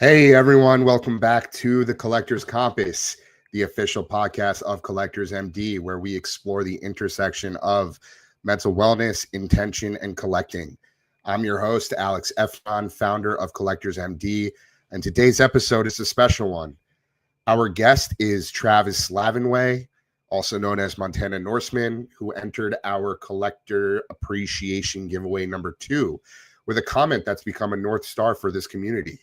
Hey everyone, welcome back to the Collector's Compass, the official podcast of Collectors MD, where we explore the intersection of mental wellness, intention, and collecting. I'm your host, Alex Efron, founder of Collectors MD, and today's episode is a special one. Our guest is Travis LaVanway, also known as Montana Norseman, who entered our Collector Appreciation Giveaway number 2 with a comment that's become a North Star for this community.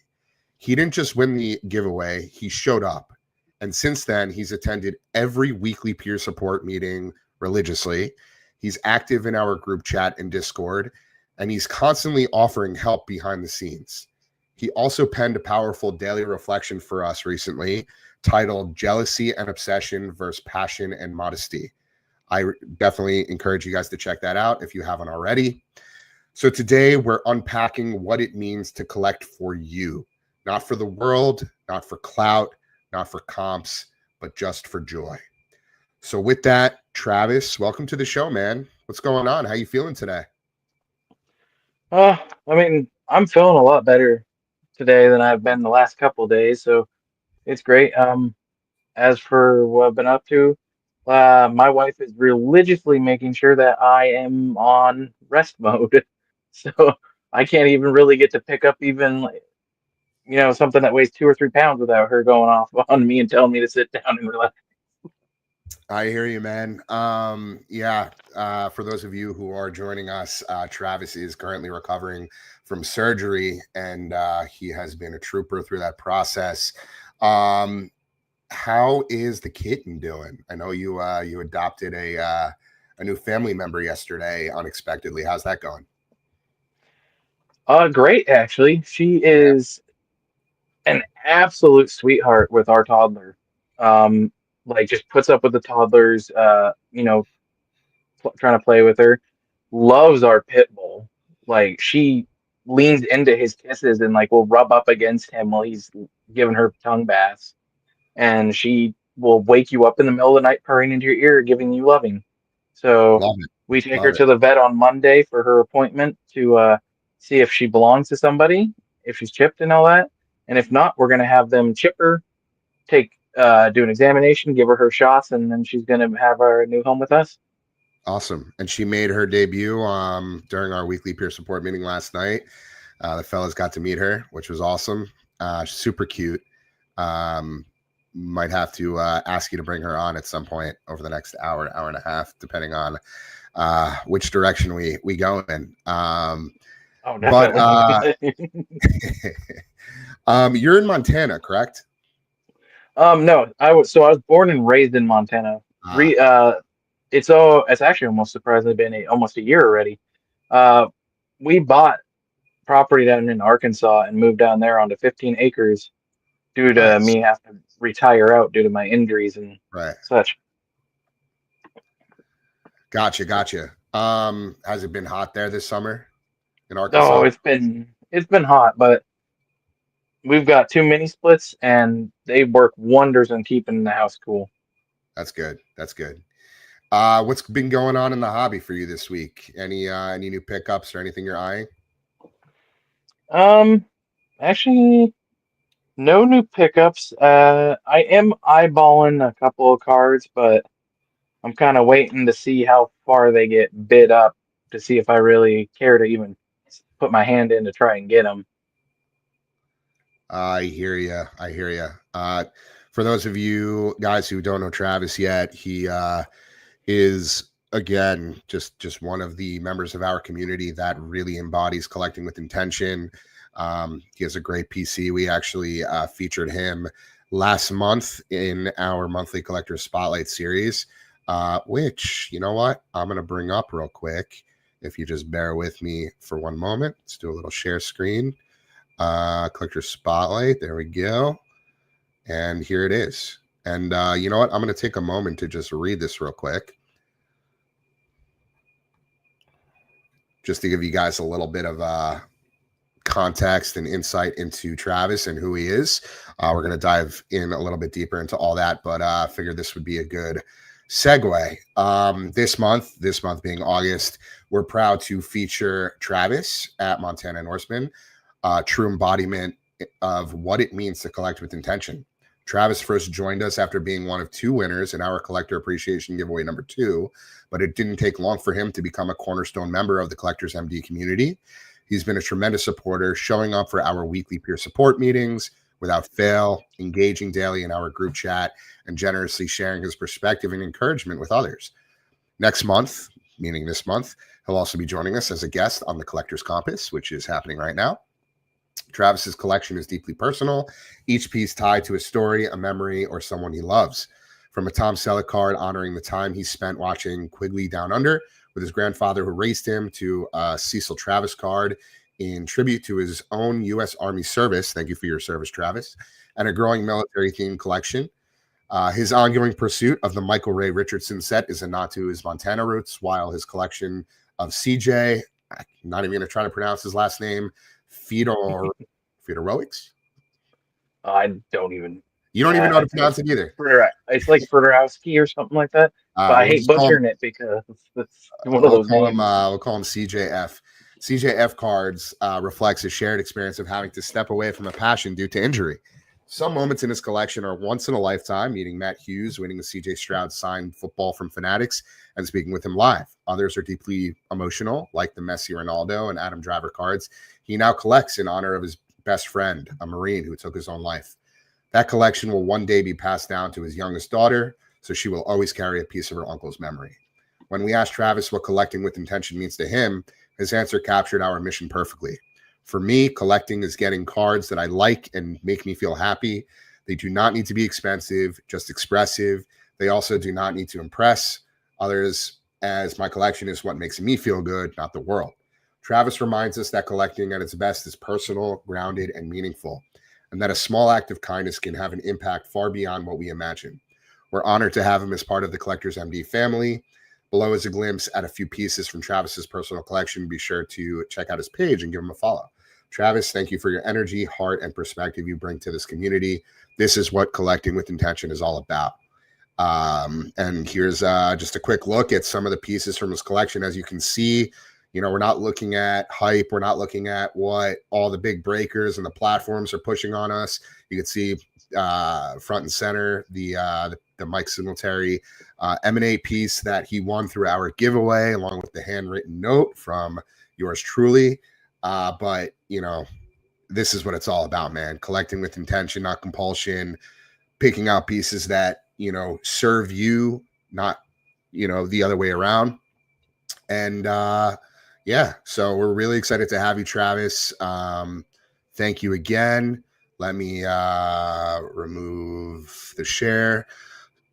He didn't just win the giveaway, he showed up. And since then, he's attended every weekly peer support meeting religiously. He's active in our group chat and Discord, and he's constantly offering help behind the scenes. He also penned a powerful daily reflection for us recently titled Jealousy and Obsession versus Passion and Modesty. I definitely encourage you guys to check that out if you haven't already. So today we're unpacking what it means to collect for you. Not for the world, not for clout, not for comps, but just for joy. So with that, Travis, welcome to the show, man. What's going on? How you feeling today? I'm feeling a lot better today than I've been the last couple of days, so it's great. As for what I've been up to, my wife is religiously making sure that I am on rest mode, so I can't even really get to pick up even something that weighs 2 or 3 pounds without her going off on me and telling me to sit down and relax. I hear you, man. For those of you who are joining us, Travis is currently recovering from surgery, and he has been a trooper through that process. How is the kitten doing? I know you adopted a new family member yesterday unexpectedly. How's that going? Great actually. She Yeah, is an absolute sweetheart with our toddler. Um, like just puts up with the toddlers, trying to play with her. Loves our pit bull. Like she leans into his kisses and like will rub up against him while he's giving her tongue baths. And she will wake you up in the middle of the night purring into your ear, giving you loving. So love it, we take her love it. to the vet on Monday for her appointment to see if she belongs to somebody, if she's chipped and all that. And if not, we're gonna have them chip her, do an examination, give her shots, and then she's gonna have our new home with us. Awesome. And she made her debut during our weekly peer support meeting last night. The fellas got to meet her, which was awesome. Super cute. Um, might have to ask you to bring her on at some point over the next hour and a half, depending on which direction we go in. Oh, But definitely. you're in Montana, correct? No, I was born and raised in Montana. Uh, Re It's actually almost surprisingly been almost a year already. Uh, we bought property down in Arkansas and moved down there onto 15 acres due to nice. me having to retire out due to my injuries and Right. such. Gotcha. Has it been hot there this summer in Oh, Arkansas? it's been hot, but we've got two mini splits and they work wonders in keeping the house cool. That's good. That's good. What's been going on in the hobby for you this week? Any new pickups or anything you're eyeing? Um, Actually, no new pickups. I am eyeballing a couple of cards, but I'm kind of waiting to see how far they get bid up to see if I really care to even put my hand in to try and get them. I hear you. I hear you. For those of you guys who don't know Travis yet, he is again just one of the members of our community that really embodies collecting with intention. He has a great PC. We actually featured him last month in our monthly collector spotlight series, which you know what I'm going to bring up real quick. If you just bear with me for one moment, let's do a little share screen. Collector spotlight. There we go. And here it is. And you know what? I'm going to take a moment to just read this real quick, just to give you guys a little bit of context and insight into Travis and who he is. We're going to dive in a little bit deeper into all that, but I figured this would be a good segue. This month being August, we're proud to feature Travis at Montana Norseman, true embodiment of what it means to collect with intention. Travis first joined us after being one of 2 winners in our collector appreciation giveaway number 2, but it didn't take long for him to become a cornerstone member of the Collectors MD community. He's been a tremendous supporter, showing up for our weekly peer support meetings without fail, engaging daily in our group chat, and generously sharing his perspective and encouragement with others. Next month, meaning this month, he'll also be joining us as a guest on the Collectors Compass, which is happening right now. Travis's collection is deeply personal, each piece tied to a story, a memory, or someone he loves. From a Tom Selleck card honoring the time he spent watching Quigley Down Under with his grandfather who raised him, to a Cecil Travis card in tribute to his own U.S. Army service. Thank you for your service, Travis. And a growing military-themed collection. His ongoing pursuit of the Michael Ray Richardson set is a nod to his Montana roots, while his collection of CJ, I'm not even going to try to pronounce his last name, Fedoroics? I don't even. You don't even know how to pronounce it either. It's like Fedorowski or something like that. But I hate butchering it because it's one of those names. We'll call him CJF. CJF cards reflects his shared experience of having to step away from a passion due to injury. Some moments in his collection are once in a lifetime, meeting Matt Hughes, winning the CJ Stroud signed football from Fanatics, and speaking with him live. Others are deeply emotional, like the Messi, Ronaldo, and Adam Driver cards he now collects in honor of his best friend, a Marine who took his own life. That collection will one day be passed down to his youngest daughter, so she will always carry a piece of her uncle's memory. When we asked Travis what collecting with intention means to him, his answer captured our mission perfectly. For me, collecting is getting cards that I like and make me feel happy. They do not need to be expensive, just expressive. They also do not need to impress others, as my collection is what makes me feel good, not the world. Travis reminds us that collecting at its best is personal, grounded, and meaningful, and that a small act of kindness can have an impact far beyond what we imagine. We're honored to have him as part of the Collectors MD family. Below is a glimpse at a few pieces from Travis's personal collection. Be sure to check out his page and give him a follow. Travis, thank you for your energy, heart, and perspective you bring to this community. This is what collecting with intention is all about. And here's just a quick look at some of the pieces from his collection. As you can see, we're not looking at hype. We're not looking at what all the big breakers and the platforms are pushing on us. You can see front and center the Mike Singletary M&A piece that he won through our giveaway, along with the handwritten note from yours truly. But this is what it's all about, man. Collecting with intention, not compulsion. Picking out pieces that serve you, not the other way around. And so we're really excited to have you, Travis. Thank you again. Let me remove the share,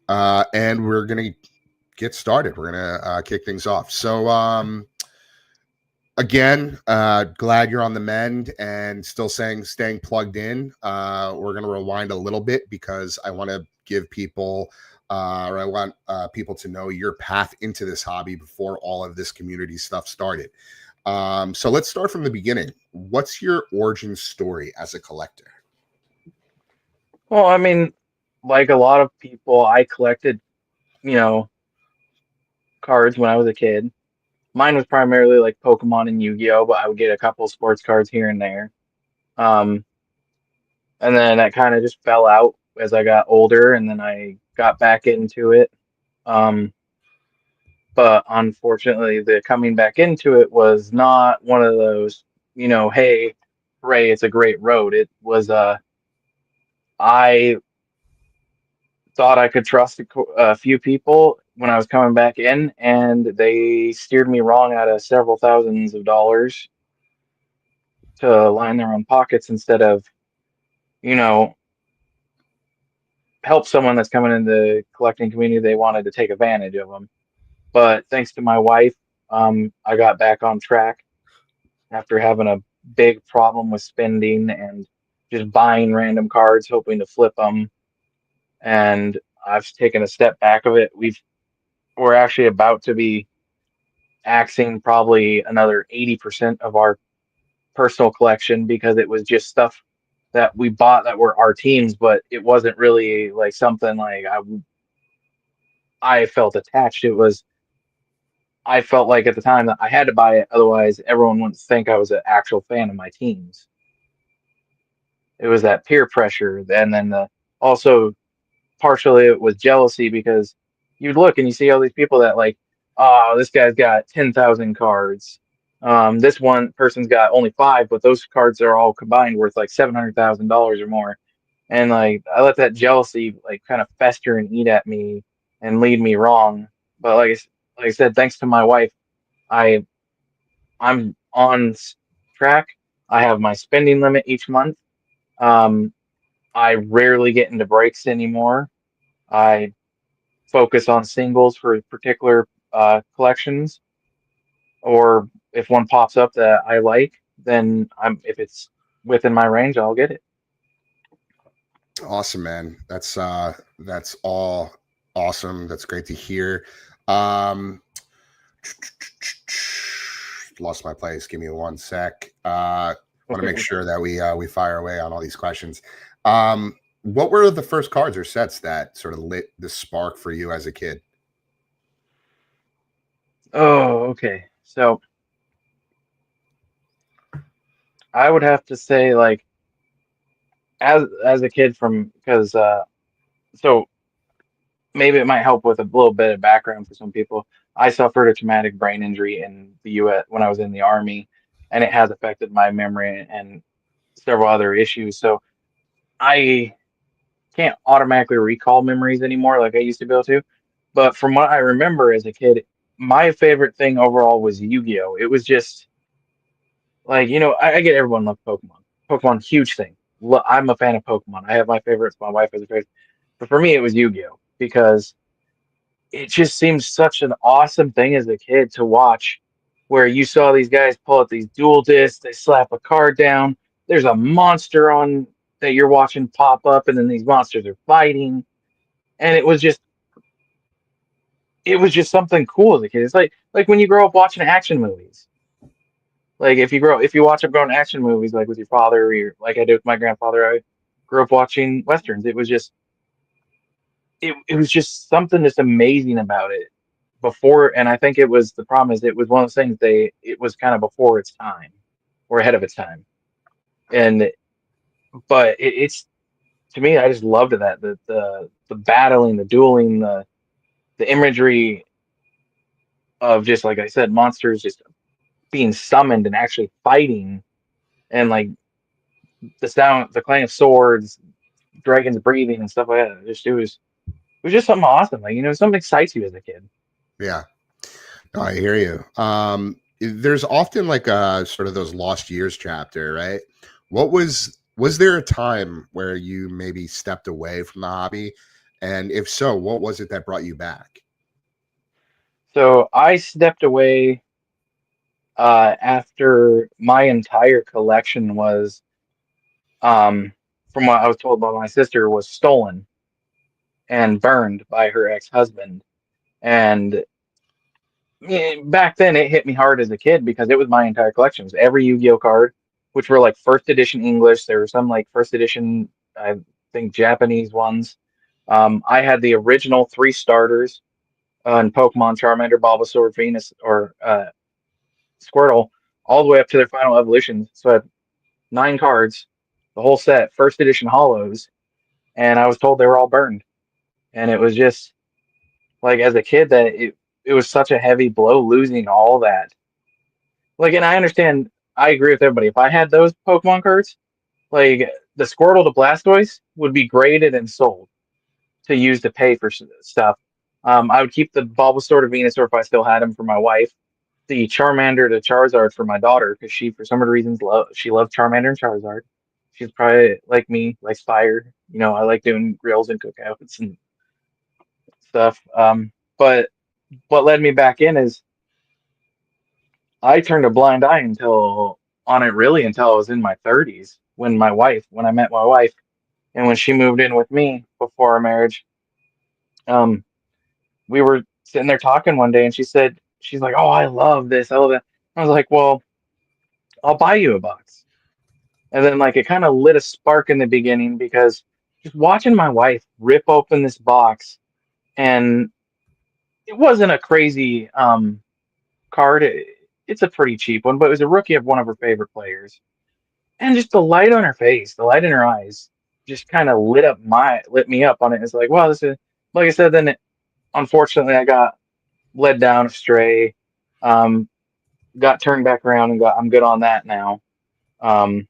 and we're gonna get started. We're gonna kick things off. So again, glad you're on the mend and still staying plugged in. We're gonna rewind a little bit because I want to give people or I want people to know your path into this hobby before all of this community stuff started. So let's start from the beginning. What's your origin story as a collector? Well, I mean, like a lot of people, I collected, cards when I was a kid. Mine was primarily like Pokemon and Yu-Gi-Oh, but I would get a couple sports cards here and there. And then that kind of just fell out as I got older, and then I got back into it. But unfortunately, the coming back into it was not one of those, hey, hooray, it's a great road. It was, I thought I could trust a few people when I was coming back in, and they steered me wrong out of several thousands of dollars to line their own pockets instead of, help someone that's coming in the collecting community. They wanted to take advantage of them. But thanks to my wife, I got back on track after having a big problem with spending and just buying random cards, hoping to flip them. And I've taken a step back of it. We're actually about to be axing probably another 80% of our personal collection because it was just stuff that we bought that were our teams, but it wasn't really like something like I felt attached. I felt like at the time that I had to buy it, otherwise everyone wouldn't think I was an actual fan of my teams. it was that peer pressure, and then also partially it was jealousy because you'd look and you see all these people that like, oh, this guy's got 10,000 cards. This one person's got only five, but those cards are all combined worth like $700,000 or more. And like I let that jealousy like kind of fester and eat at me and lead me wrong. But like I said, thanks to my wife, I I'm on track. I have my spending limit each month. Um, I rarely get into breaks anymore. I focus on singles for particular collections, or if one pops up that I like, then if it's within my range, I'll get it. Awesome, man. That's all awesome. That's great to hear. Um, lost my place. Give me one sec. Want to make sure that we fire away on all these questions. What were the first cards or sets that sort of lit the spark for you as a kid? Oh, okay. So I would have to say, like, as a kid, from because so maybe it might help with a little bit of background for some people. I suffered a traumatic brain injury in the U.S. when I was in the Army, and it has affected my memory and several other issues. So I can't automatically recall memories anymore like I used to be able to. But from what I remember as a kid, my favorite thing overall was Yu-Gi-Oh! It was just like, I get everyone loves Pokemon. Pokemon, huge thing. I'm a fan of Pokemon. I have my favorites. My wife has a favorite. But for me, it was Yu-Gi-Oh! Because it just seems such an awesome thing as a kid to watch, where you saw these guys pull out these dual discs, they slap a card down, there's a monster on that you're watching pop up, and then these monsters are fighting. And it was just something cool as a kid. It's like when you grow up watching action movies. Like if you watch up growing action movies like with your father or like I did with my grandfather, I grew up watching westerns. It was just something that's amazing about it before. And I think it was the problem is it was one of those things it was kind of before its time or ahead of its time. And but it's to me, I just loved that the battling, the dueling, the imagery of just like I said, monsters just being summoned and actually fighting, and like the sound, the clang of swords, dragons breathing and stuff like that. It was just something awesome. Like, something excites you as a kid. Yeah, no, I hear you. There's often like a sort of those lost years chapter, right? Was there a time where you maybe stepped away from the hobby? And if so, what was it that brought you back? So I stepped away after my entire collection was, um, from what I was told by my sister, was stolen and burned by her ex-husband. And back then, it hit me hard as a kid because it was my entire collection. It was every Yu-Gi-Oh card, which were like first edition English. There were some like first edition, I think, Japanese ones. I had the original three starters on Pokemon, Charmander, Bulbasaur, Venus, or Squirtle, all the way up to their final evolutions. So I had nine cards, the whole set, first edition holos, and I was told they were all burned. And it was just like as a kid that it was such a heavy blow losing all that. Like, and I understand, I agree with everybody. If I had those Pokemon cards, like the Squirtle to Blastoise would be graded and sold to use to pay for stuff. I would keep the Bulbasaur to Venusaur if I still had him for my wife. The Charmander to Charizard for my daughter because she, for some reason, she loves Charmander and Charizard. She's probably like me, like Spire. I like doing grills and cookouts and stuff. But what led me back in is I turned a blind eye until I was in my 30s when I met my wife and when she moved in with me before our marriage. Um, we were sitting there talking one day and she's like, "Oh, I love this. I love that." I was like, "Well, I'll buy you a box." And then like it kind of lit a spark in the beginning because just watching my wife rip open this box, and it wasn't a crazy card. It's a pretty cheap one, but it was a rookie of one of her favorite players. and just the light on her face, the light in her eyes, just kind of lit me up on it. It's like, wow, this is like I said. Then unfortunately, I got led down astray, um, got turned back around, and I'm good on that now. Um,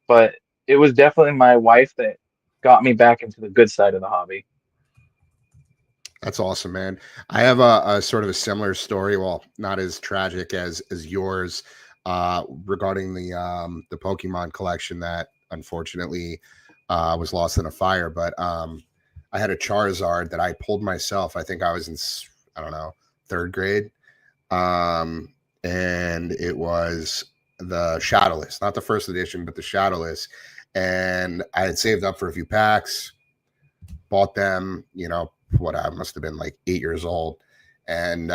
but it was definitely my wife that got me back into the good side of the hobby. That's awesome, man. I have a sort of a similar story. Well, not as tragic as yours, regarding the Pokemon collection that unfortunately was lost in a fire. But I had a Charizard that I pulled myself. I think I was in, I don't know, third grade, um, and it was the Shadowless, not the first edition, but the Shadowless. And I had saved up for a few packs, bought them, what, I must have been like 8 years old, and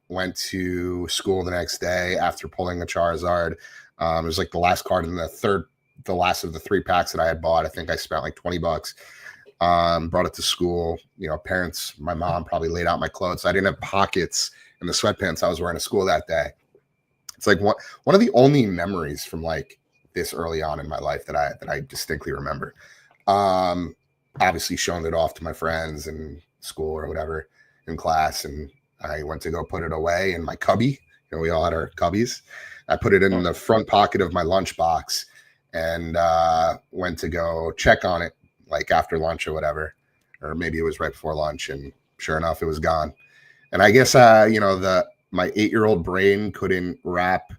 went to school the next day after pulling the Charizard. It was like the last card in the last of the 3 packs that I had bought. I think I spent like $20. Brought it to school. Parents, my mom probably laid out my clothes. I didn't have pockets in the sweatpants I was wearing to school that day. It's like one of the only memories from like this early on in my life that I distinctly remember. Obviously showing it off to my friends in school or whatever in class, and I went to go put it away in my cubby. We all had our cubbies. I put it in the front pocket of my lunchbox and went to go check on it like after lunch or whatever, or maybe it was right before lunch, and sure enough, it was gone. And I guess my 8-year-old brain couldn't wrap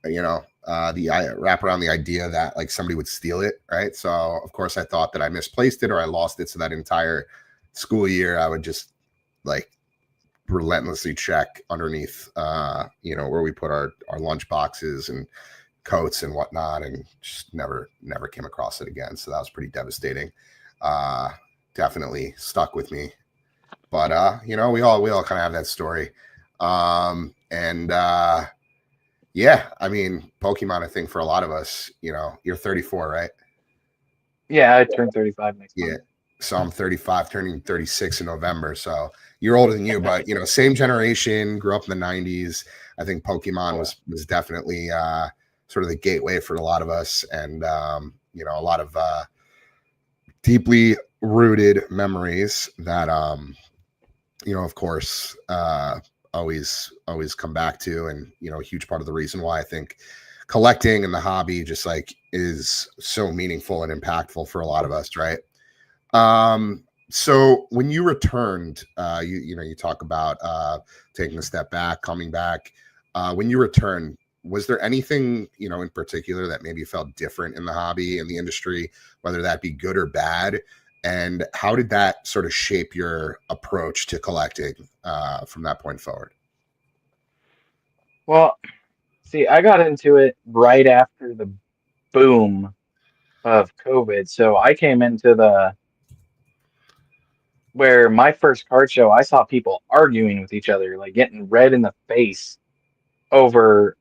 wrap around the idea that like somebody would steal it, right? So of course I thought that I misplaced it or I lost it. So that entire school year I would just like relentlessly check underneath where we put our lunch boxes and coats and whatnot, and just never came across it again. So that was pretty devastating. Definitely stuck with me. But we all kind of have that story. Yeah, I mean, Pokemon, I think for a lot of us, you're 34, right? Yeah, I turned 35 next Yeah. month. So I'm 35, turning 36 in November. So you're older than you, but same generation, grew up in the 90s. I think Pokemon was definitely sort of the gateway for a lot of us, and a lot of deeply rooted memories that of course, always come back to, and a huge part of the reason why I think collecting and the hobby just like is so meaningful and impactful for a lot of us, right? So when you returned, you talk about taking a step back, coming back. When you returned, was there anything in particular that maybe felt different in the hobby, in the industry, whether that be good or bad? And how did that sort of shape your approach to collecting from that point forward? Well, see, I got into it right after the boom of COVID. So I came into the where my first card show, I saw people arguing with each other, like getting red in the face over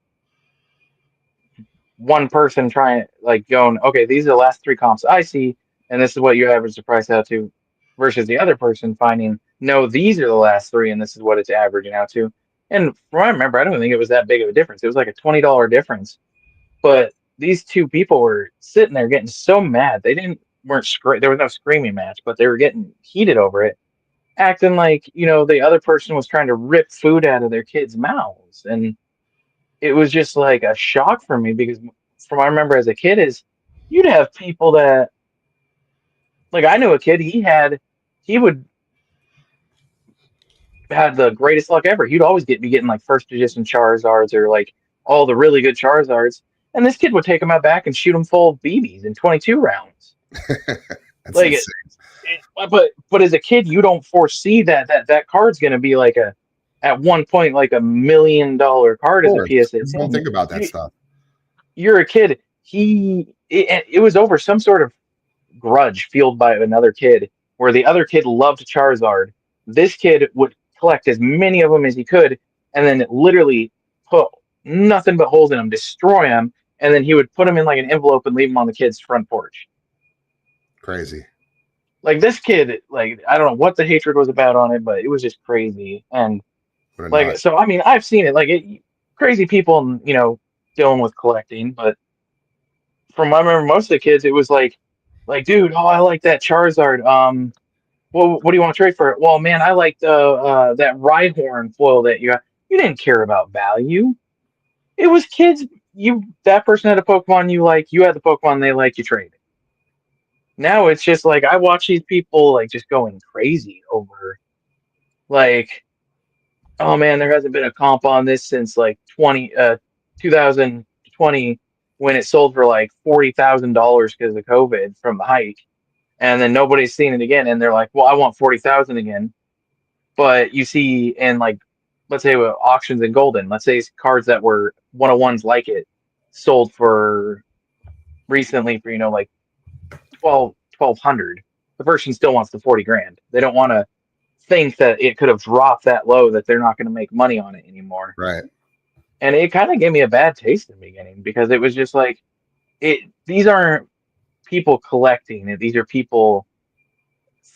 one person trying, like going, okay, these are the last 3 comps I see, and this is what you average the price out to, versus the other person finding, no, these are the last 3, and this is what it's averaging out to. And from what I remember, I don't think it was that big of a difference. It was like a $20 difference. But these two people were sitting there getting so mad. They didn't weren't there was no screaming match, but they were getting heated over it, acting like, the other person was trying to rip food out of their kids' mouths. And it was just like a shock for me because from what I remember as a kid is you'd have people that, like, I knew a kid, he would had the greatest luck ever. He'd always be getting like first edition Charizards or like all the really good Charizards. And this kid would take them out back and shoot them full of BBs in 22 rounds. That's Like, insane. but as a kid, you don't foresee that card's going to be like at one point like $1 million card as a Of course, PSA you don't 10. think about that stuff. You're a kid. It was over some sort of grudge fueled by another kid, where the other kid loved Charizard. This kid would collect as many of them as he could, and then literally put nothing but holes in them, destroy them, and then he would put them in like an envelope and leave them on the kid's front porch. Crazy. Like this kid, like I don't know what the hatred was about on it, but it was just crazy. And What a like, nut. so I mean, I've seen it, crazy people, dealing with collecting, but from what I remember, most of the kids, it was like, dude, oh, I like that Charizard. Well, what do you want to trade for it? Well, man, I like the that Rhyhorn foil that you got. You didn't care about value. It was kids. That person had a Pokemon you like. You had the Pokemon they like. You trade. Now it's just like I watch these people like just going crazy over like, oh man, there hasn't been a comp on this since like 2020 when it sold for like $40,000 because of COVID from the hike, and then nobody's seen it again, and they're like, well, I want 40,000 again. But you see in like, let's say with auctions in Golden, let's say cards that were 101s like it sold for recently for like 1200. The person still wants the 40 grand. They don't want to think that it could have dropped that low that they're not going to make money on it anymore. Right. And it kind of gave me a bad taste in the beginning because it was just like these aren't people collecting it. These are people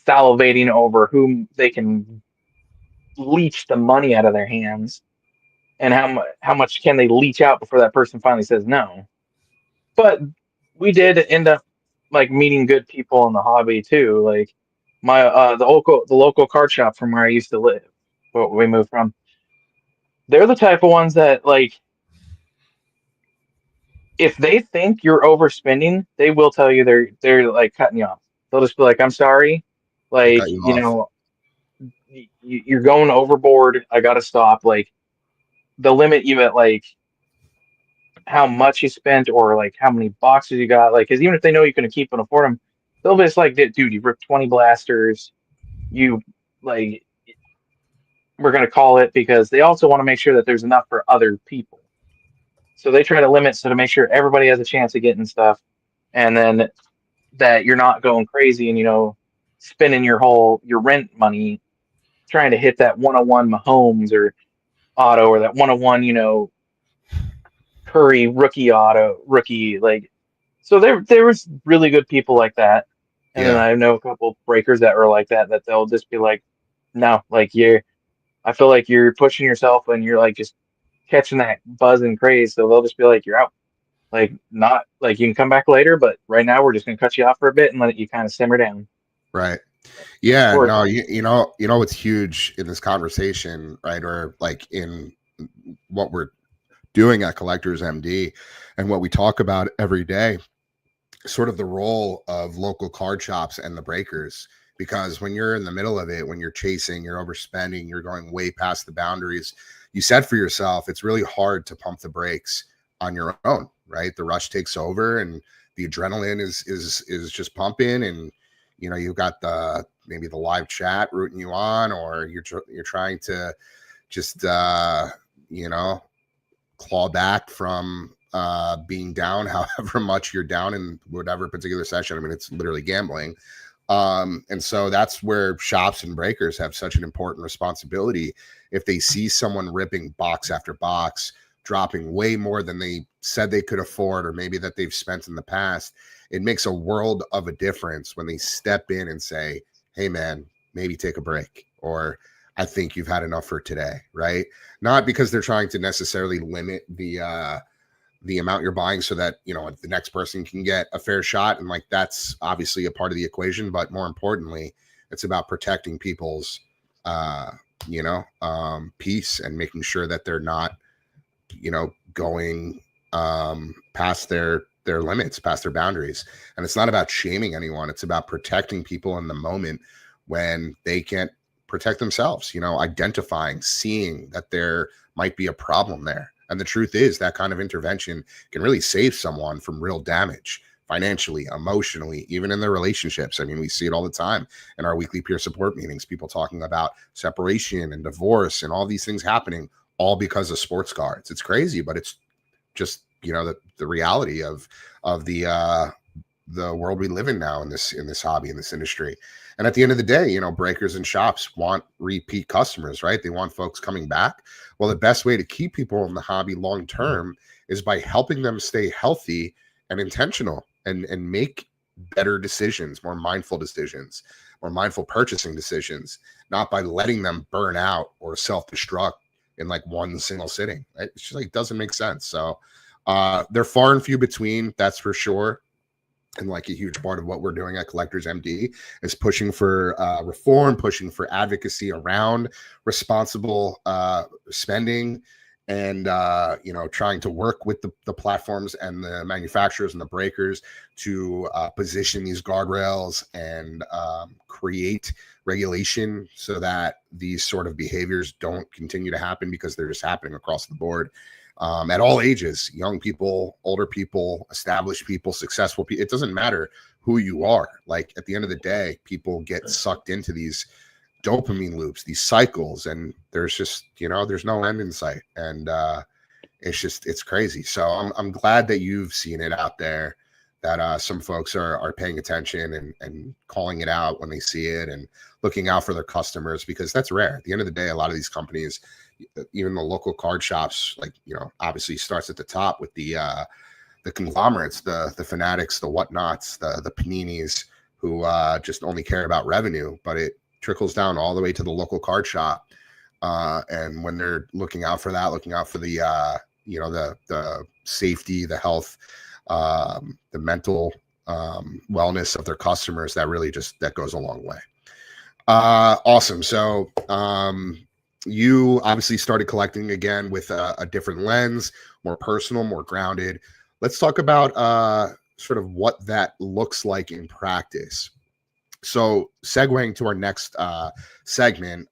salivating over whom they can leech the money out of their hands, and how much can they leech out before that person finally says no. But we did end up like meeting good people in the hobby too. Like my the local card shop from where I used to live, where we moved from. They're the type of ones that like if they think you're overspending, they will tell you they're like cutting you off. They'll just be like, "I'm sorry, They like cut you off. you're going overboard. I gotta stop." Like they'll limit you at like how much you spent or like how many boxes you got. Like, because even if they know you can keep and afford them, they'll be just like, dude, you ripped 20 blasters. You like, we're gonna call it because they also want to make sure that there's enough for other people. So they try to limit so to make sure everybody has a chance of getting stuff, and then that you're not going crazy and spending your rent money trying to hit that 101 Mahomes or auto or that 101 Curry rookie like. So there was really good people like that, and then Yeah. I know a couple breakers that were like that they'll just be like, no, like I feel like you're pushing yourself and you're like just catching that buzz and craze, so they'll just be like, you're out. Like not like you can come back later, but right now we're just gonna cut you off for a bit and let you kind of simmer down. Right. Yeah. Or No, you know what's huge in this conversation, right? Or like in what we're doing at Collectors MD and what we talk about every day, sort of the role of local card shops and the breakers. Because when you're in the middle of it, when you're chasing, you're overspending, you're going way past the boundaries you set for yourself, it's really hard to pump the brakes on your own, right? The rush takes over and the adrenaline is just pumping, and you've got maybe the live chat rooting you on, or you're trying to just you know claw back from being down however much you're down in whatever particular session. I mean, it's literally gambling. And so that's where shops and breakers have such an important responsibility. If they see someone ripping box after box, dropping way more than they said they could afford, or maybe that they've spent in the past, it makes a world of a difference when they step in and say, hey man, maybe take a break, or I think you've had enough for today, right? Not because they're trying to necessarily limit the amount you're buying so that the next person can get a fair shot, and like that's obviously a part of the equation, but more importantly, it's about protecting people's peace and making sure that they're not going past their limits, past their boundaries. And it's not about shaming anyone, it's about protecting people in the moment when they can't protect themselves, identifying, seeing that there might be a problem there. And the truth is that kind of intervention can really save someone from real damage, financially, emotionally, even in their relationships. I mean, we see it all the time in our weekly peer support meetings, people talking about separation and divorce and all these things happening all because of sports cards. It's crazy, but it's just, the reality of the world we live in now in this hobby, in this industry. And at the end of the day, breakers and shops want repeat customers, right? They want folks coming back. Well, the best way to keep people in the hobby long term is by helping them stay healthy and intentional and make better decisions, more mindful decisions, more mindful purchasing decisions, not by letting them burn out or self-destruct in like one single sitting, right? It's just like, it doesn't make sense. So They're far and few between, that's for sure. And like a huge part of what we're doing at Collectors MD is pushing for reform, pushing for advocacy around responsible spending, and trying to work with the platforms and the manufacturers and the breakers to position these guardrails and create regulation so that these sort of behaviors don't continue to happen, because they're just happening across the board. At all ages, young people, older people, established people, successful people. It doesn't matter who you are. Like, at the end of the day, people get sucked into these dopamine loops, these cycles, and there's just, there's no end in sight. And it's crazy. So I'm glad that you've seen it out there, that some folks are paying attention and calling it out when they see it and looking out for their customers, because that's rare. At the end of the day, a lot of these companies, even the local card shops, like, obviously starts at the top with the conglomerates, the Fanatics, the Whatnots, the Paninis, who just only care about revenue, but it trickles down all the way to the local card shop. And when they're looking out for that, looking out for the the safety, the health, the mental wellness of their customers, that really that goes a long way. Awesome. So you obviously started collecting again with a different lens, more personal, more grounded. Let's talk about sort of what that looks like in practice. So segueing to our next segment,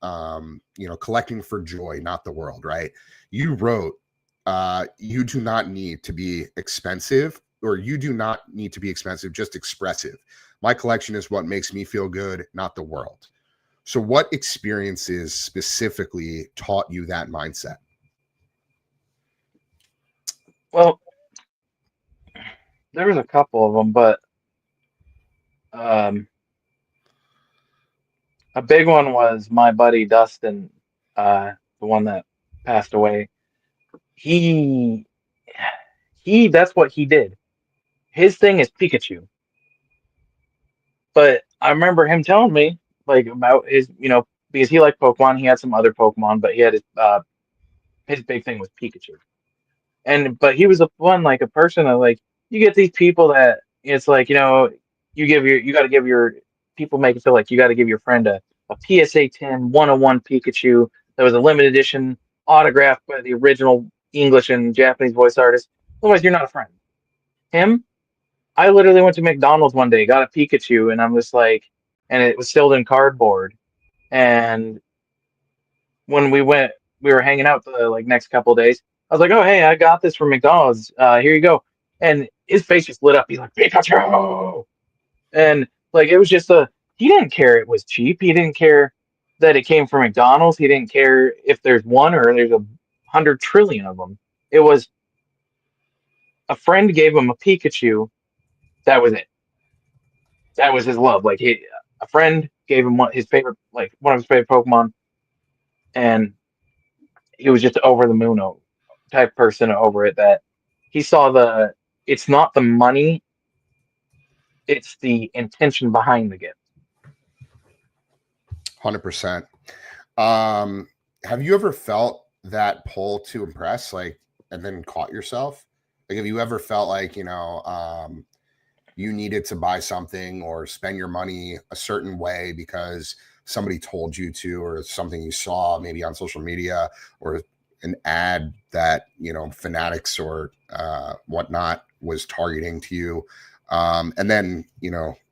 collecting for joy, not the world, right? You wrote, you do not need to be expensive, or you do not need to be expensive, just expressive. My collection is what makes me feel good, not the world. So what experiences specifically taught you that mindset? Well, there was a couple of them, but a big one was my buddy Dustin, the one that passed away. He that's what he did. His thing is Pikachu. But I remember him telling me like about his, because he liked Pokemon, he had some other Pokemon, but he had his big thing was Pikachu. But he was a person that, like, you get these people that it's like, you got to give your people, make it feel like you got to give your friend a PSA 10 101 Pikachu that was a limited edition, autographed by the original English and Japanese voice artist. Otherwise, you're not a friend. Him, I literally went to McDonald's one day, got a Pikachu, and I'm just like, and it was sealed in cardboard. And when we were hanging out the next couple of days. I was like, "Oh, hey, I got this from McDonald's. Here you go." And his face just lit up. He's like, "Pikachu!" And like, it was just he didn't care it was cheap. He didn't care that it came from McDonald's. He didn't care if there's one or there's 100 trillion of them. It was a friend gave him a Pikachu. That was it. That was his love. Like, a friend gave him one of his favorite Pokemon, and he was just over the moon type person over it, that he saw it's not the money, it's the intention behind the gift. 100%. Have you ever felt that pull to impress, like, and then caught yourself? Like, have you ever felt like, you needed to buy something or spend your money a certain way because somebody told you to, or something you saw maybe on social media, or an ad that, Fanatics or whatnot was targeting to you, and then,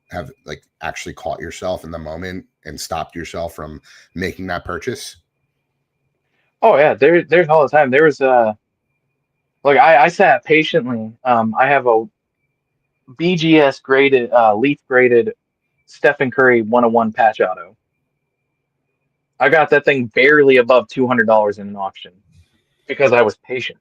have like actually caught yourself in the moment and stopped yourself from making that purchase? Oh yeah, there's all the time. There was I sat patiently. I have a BGS graded, leaf graded Stephen Curry 101 patch auto. I got that thing barely above $200 in an auction because I was patient.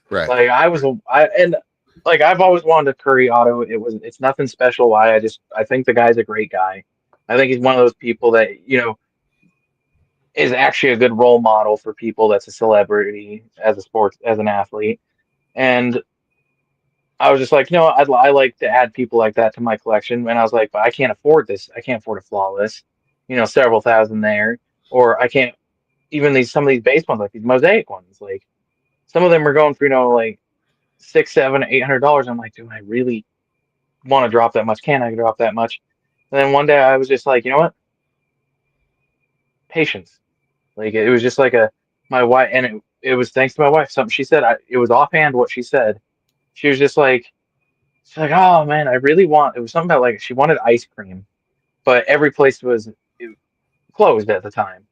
Right. Like, I've always wanted a Curry auto. It's nothing special. I think the guy's a great guy. I think he's one of those people that, is actually a good role model for people that's a celebrity as an athlete. And I was just like, I like to add people like that to my collection. And I was like, but I can't afford this. I can't afford a flawless, several thousand there. Or I can't, even some of these base ones, like these mosaic ones, like some of them are going for, like $600, $700, $800. I'm like, do I really want to drop that much? Can I drop that much? And then one day I was just like, you know what? Patience. Like it was just like my wife, and it was thanks to my wife. Something she said, it was offhand what she said. She was just like, she's like, oh man, I really want. It was something about like she wanted ice cream, but every place was closed at the time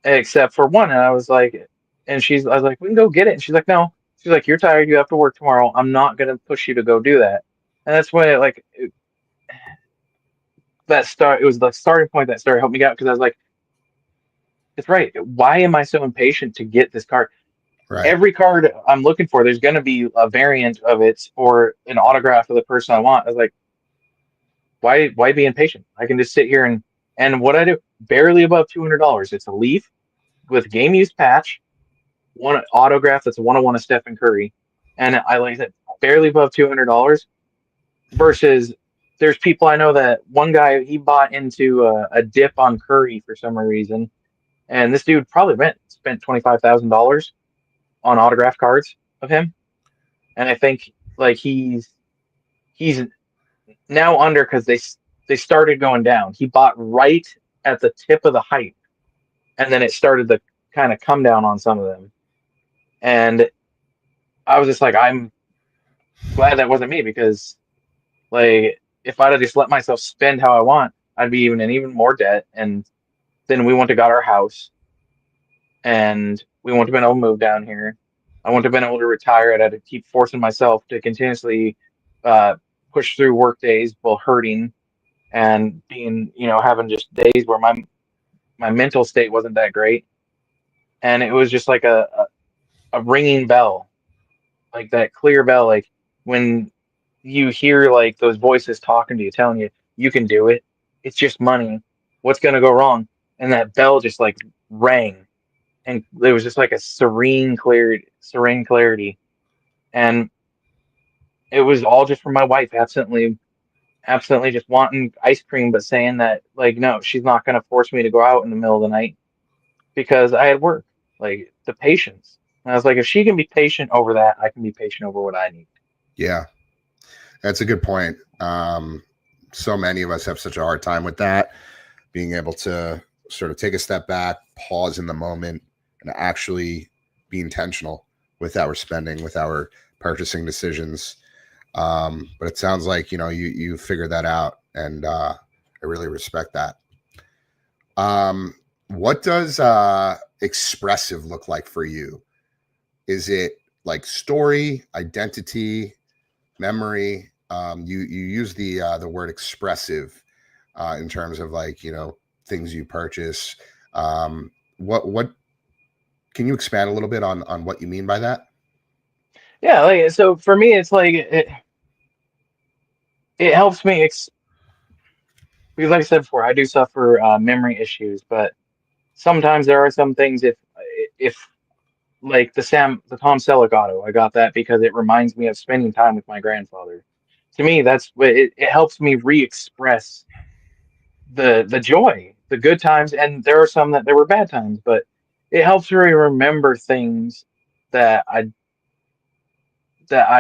except for one. And I was like, I was like, we can go get it. And she's like, no. She's like, you're tired. You have to work tomorrow. I'm not gonna push you to go do that. And that's when it was the starting point that started helping me out because I was like, it's right. Why am I so impatient to get this card? Right. Every card I'm looking for, there's going to be a variant of it or an autograph of the person I want. I was like, why be impatient? I can just sit here and what I do, barely above $200. It's a leaf with game used patch, one autograph that's a 101 of Stephen Curry, and I like that barely above $200. Versus, there's people I know that one guy he bought into a dip on Curry for some reason, and this dude probably spent $25,000 on autograph cards of him. And I think like he's now under because they started going down. He bought right at the tip of the hype, and then it started to kind of come down on some of them. And I was just like, I'm glad that wasn't me because like if I'd have just let myself spend how I want, I'd be even more debt. And then we went to got our house, and we wouldn't have been able to move down here. I wouldn't have been able to retire. I'd had to keep forcing myself to continuously uh, push through work days while hurting and being, having just days where my mental state wasn't that great. And it was just like a ringing bell, like that clear bell, like when you hear like those voices talking to you, telling you you can do it. It's just money. What's gonna go wrong? And that bell just like rang, and it was just like a serene clarity, and it was all just from my wife absolutely just wanting ice cream, but saying that like no, she's not going to force me to go out in the middle of the night because I had work. Like the patience, and I was like, if she can be patient over that, I can be patient over what I need. Yeah, that's a good point. So many of us have such a hard time with that, being able to sort of take a step back, pause in the moment, and actually be intentional with our spending, with our purchasing decisions. But it sounds like you figured that out, and I really respect that. What does expressive look like for you? Is it like story, identity, memory? You use the word expressive in terms of like things you purchase. What can you expand a little bit on what you mean by that? Yeah, like so for me, it's like it helps me because, like I said before, I do suffer memory issues, but sometimes there are some things if like the Tom Selleck auto, I got that because it reminds me of spending time with my grandfather. To me, that's what it helps me re-express the joy, the good times, and there are some that there were bad times, but it helps me remember things that I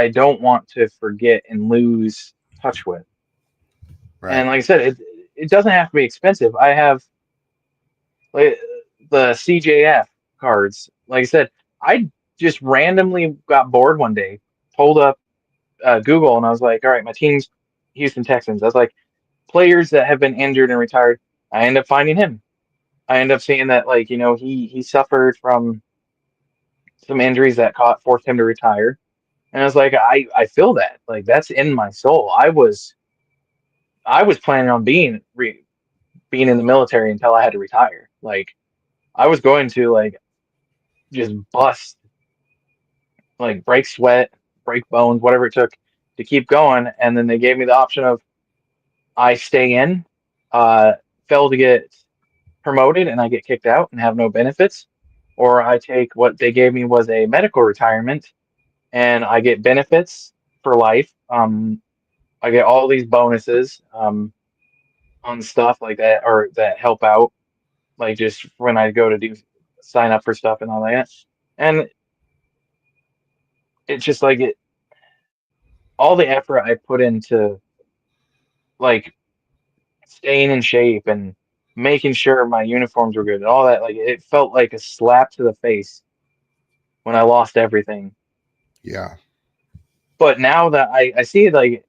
don't want to forget and lose touch with. And Right. like I said, it doesn't have to be expensive. I have like the CJF cards. Like I said, I just randomly got bored one day, pulled up Google, and I was like, all right, my team's Houston Texans. I was like, players that have been injured and retired. I end up finding him. I end up seeing that like he suffered from some injuries that forced him to retire, and I was like, I feel that like that's in my soul. I was planning on being in the military until I had to retire. Like I was going to like just bust, like break sweat, break bones, whatever it took to keep going. And then they gave me the option of I stay in, uh, fail to get promoted, and I get kicked out and have no benefits, or I take what they gave me was a medical retirement and I get benefits for life. I get all these bonuses on stuff like that or that help out, like just when I go to do sign up for stuff and all that. And it's just like all the effort I put into like staying in shape and making sure my uniforms were good and all that, like it felt like a slap to the face when I lost everything. Yeah. But now that I see it, like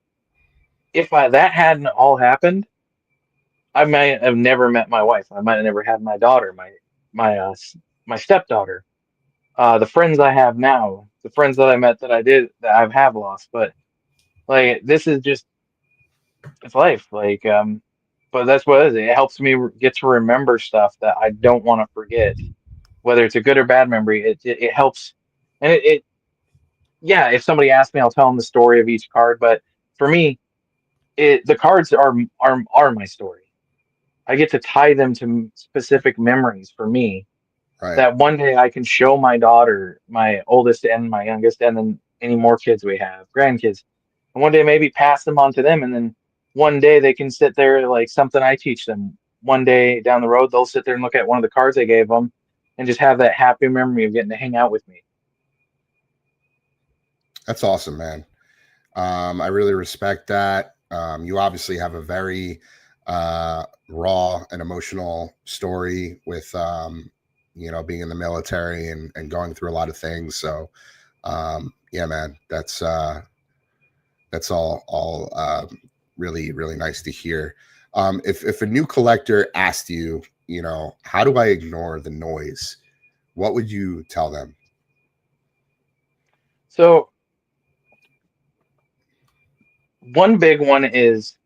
if that hadn't all happened, I might have never met my wife. I might have never had my daughter, my my stepdaughter. The friends I have now, the friends that I met that I have lost, but like this is just it's life. But that's what it is. It helps me get to remember stuff that I don't want to forget, whether it's a good or bad memory. It helps, and it yeah. If somebody asks me, I'll tell them the story of each card. But for me, the cards are my story. I get to tie them to specific memories for me Right. that one day I can show my daughter, my oldest and my youngest, and then any more kids we have, grandkids. And one day maybe pass them on to them, and then one day they can sit there like something I teach them. One day down the road, they'll sit there and look at one of the cards I gave them, and just have that happy memory of getting to hang out with me. That's awesome, man. I really respect that. You obviously have a very raw and emotional story with, being in the military and going through a lot of things. So, yeah, man, that's all really, really nice to hear. If a new collector asked you, how do I ignore the noise? What would you tell them? So one big one is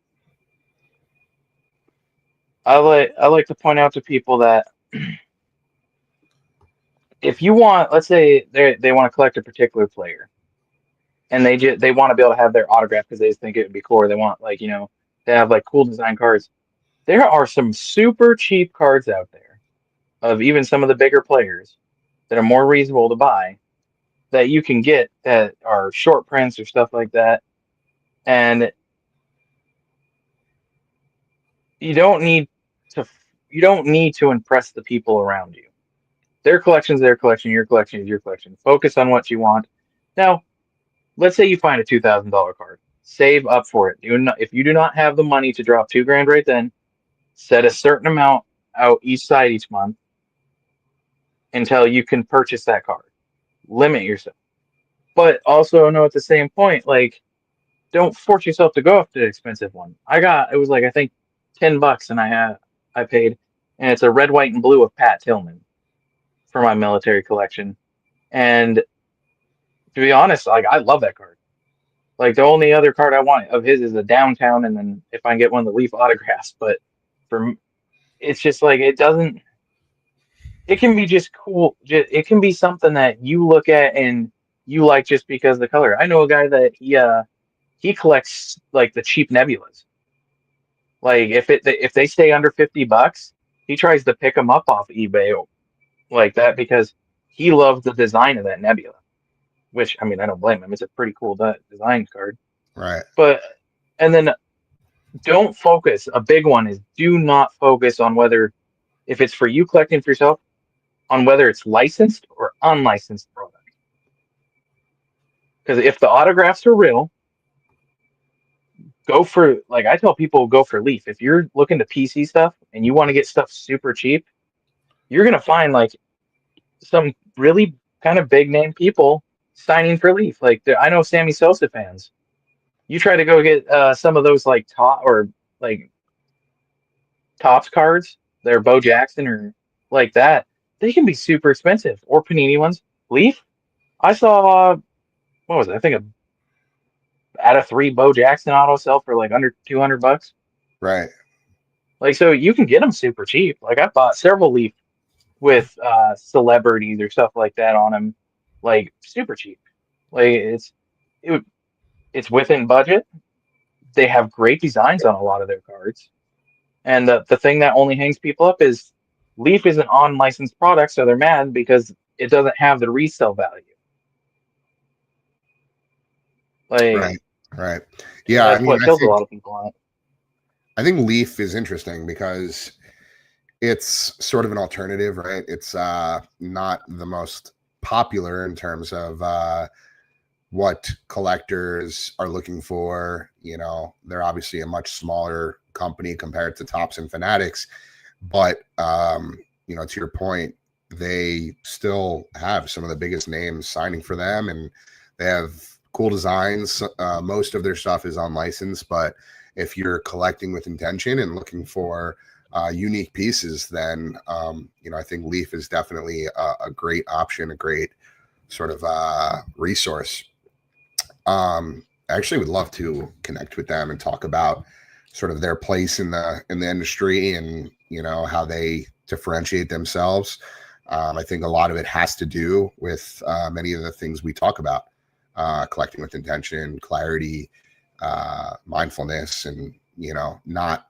I like to point out to people that if you want, let's say they want to collect a particular player and they want to be able to have their autograph because they just think it would be cool. Or they want to have like cool design cards. There are some super cheap cards out there of even some of the bigger players that are more reasonable to buy that you can get that are short prints or stuff like that. And you don't need to you don't need to impress the people around you. Their collection's their collection, your collection is your collection. Focus on what you want. Now, let's say you find a $2,000 card. Save up for it. If you do not have the money to drop 2 grand right then, set a certain amount out each side each month until you can purchase that card. Limit yourself. But also know at the same point, like, don't force yourself to go after the expensive one. It was like I think $10 and I paid, and it's a red, white, and blue of Pat Tillman for my military collection. And to be honest, like I love that card. Like the only other card I want of his is a downtown, and then if I can get one of the Leaf autographs. But for it's just like it doesn't. It can be just cool. It can be something that you look at and you like just because of the color. I know a guy that he collects like the cheap nebulas. Like if they stay under $50, he tries to pick them up off eBay like that because he loves the design of that nebula. Which I mean, I don't blame him. It's a pretty cool design card. Right. But and then don't focus. A big one is do not focus on whether if it's for you collecting for yourself on whether it's licensed or unlicensed product. Because if the autographs are real, go for like I tell people go for Leaf. If you're looking to PC stuff and you want to get stuff super cheap, you're gonna find like some really kind of big name people signing for Leaf. Like I know Sammy Sosa fans. You try to go get some of those like top or like Topps cards, they're Bo Jackson or like that. They can be super expensive or Panini ones. Leaf, I saw what was it? I think out of 3 Bo Jackson auto sell for like under $200. Right. Like so you can get them super cheap. Like I bought several Leaf with celebrities or stuff like that on them, like super cheap. Like it, it's within budget. They have great designs on a lot of their cards. And the thing that only hangs people up is Leaf is an unlicensed product, so they're mad because it doesn't have the resale value. Like Right. Right. Yeah. I that's mean, what kills a lot of people on it. I think Leaf is interesting because it's sort of an alternative, right? It's not the most popular in terms of what collectors are looking for. You know, they're obviously a much smaller company compared to Topps and Fanatics, but you know, to your point, they still have some of the biggest names signing for them, and they have cool designs. Most of their stuff is unlicensed, but if you're collecting with intention and looking for unique pieces, then you know, I think Leaf is definitely a great option, a great sort of resource. I actually would love to connect with them and talk about sort of their place in the industry, and you know, how they differentiate themselves. I think a lot of it has to do with many of the things we talk about: collecting with intention, clarity, mindfulness, and you know, not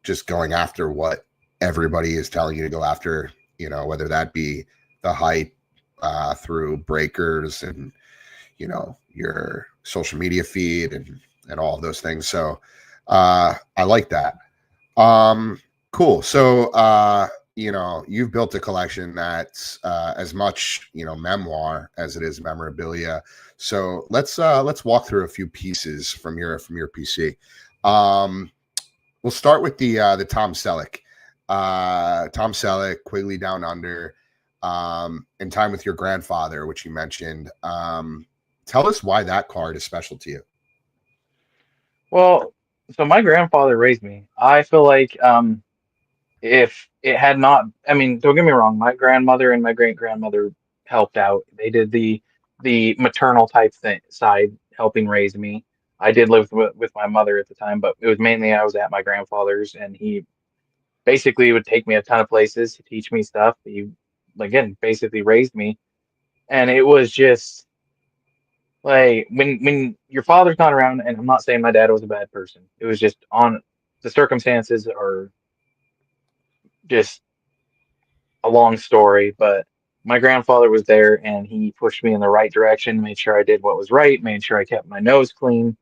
just going after what everybody is telling you to go after. You know, whether that be the hype through breakers and you know, your social media feed and all of those things. So I like that. Cool. So you know, you've built a collection that's as much, you know, memoir as it is memorabilia. So let's walk through a few pieces from your PC. We'll start with the Tom Selleck. Tom Selleck, Quigley Down Under, and Time with Your Grandfather, which you mentioned. Tell us why that card is special to you. Well, so my grandfather raised me. I feel like if it had not, I mean, don't get me wrong, my grandmother and my great grandmother helped out. They did the maternal type thing side, helping raise me. I did live with my mother at the time, but it was mainly I was at my grandfather's, and he basically would take me a ton of places to teach me stuff. He, again, basically raised me, and it was just like when your father's not around. And I'm not saying my dad was a bad person. It was just on the circumstances are just a long story, but my grandfather was there and he pushed me in the right direction, made sure I did what was right, made sure I kept my nose clean,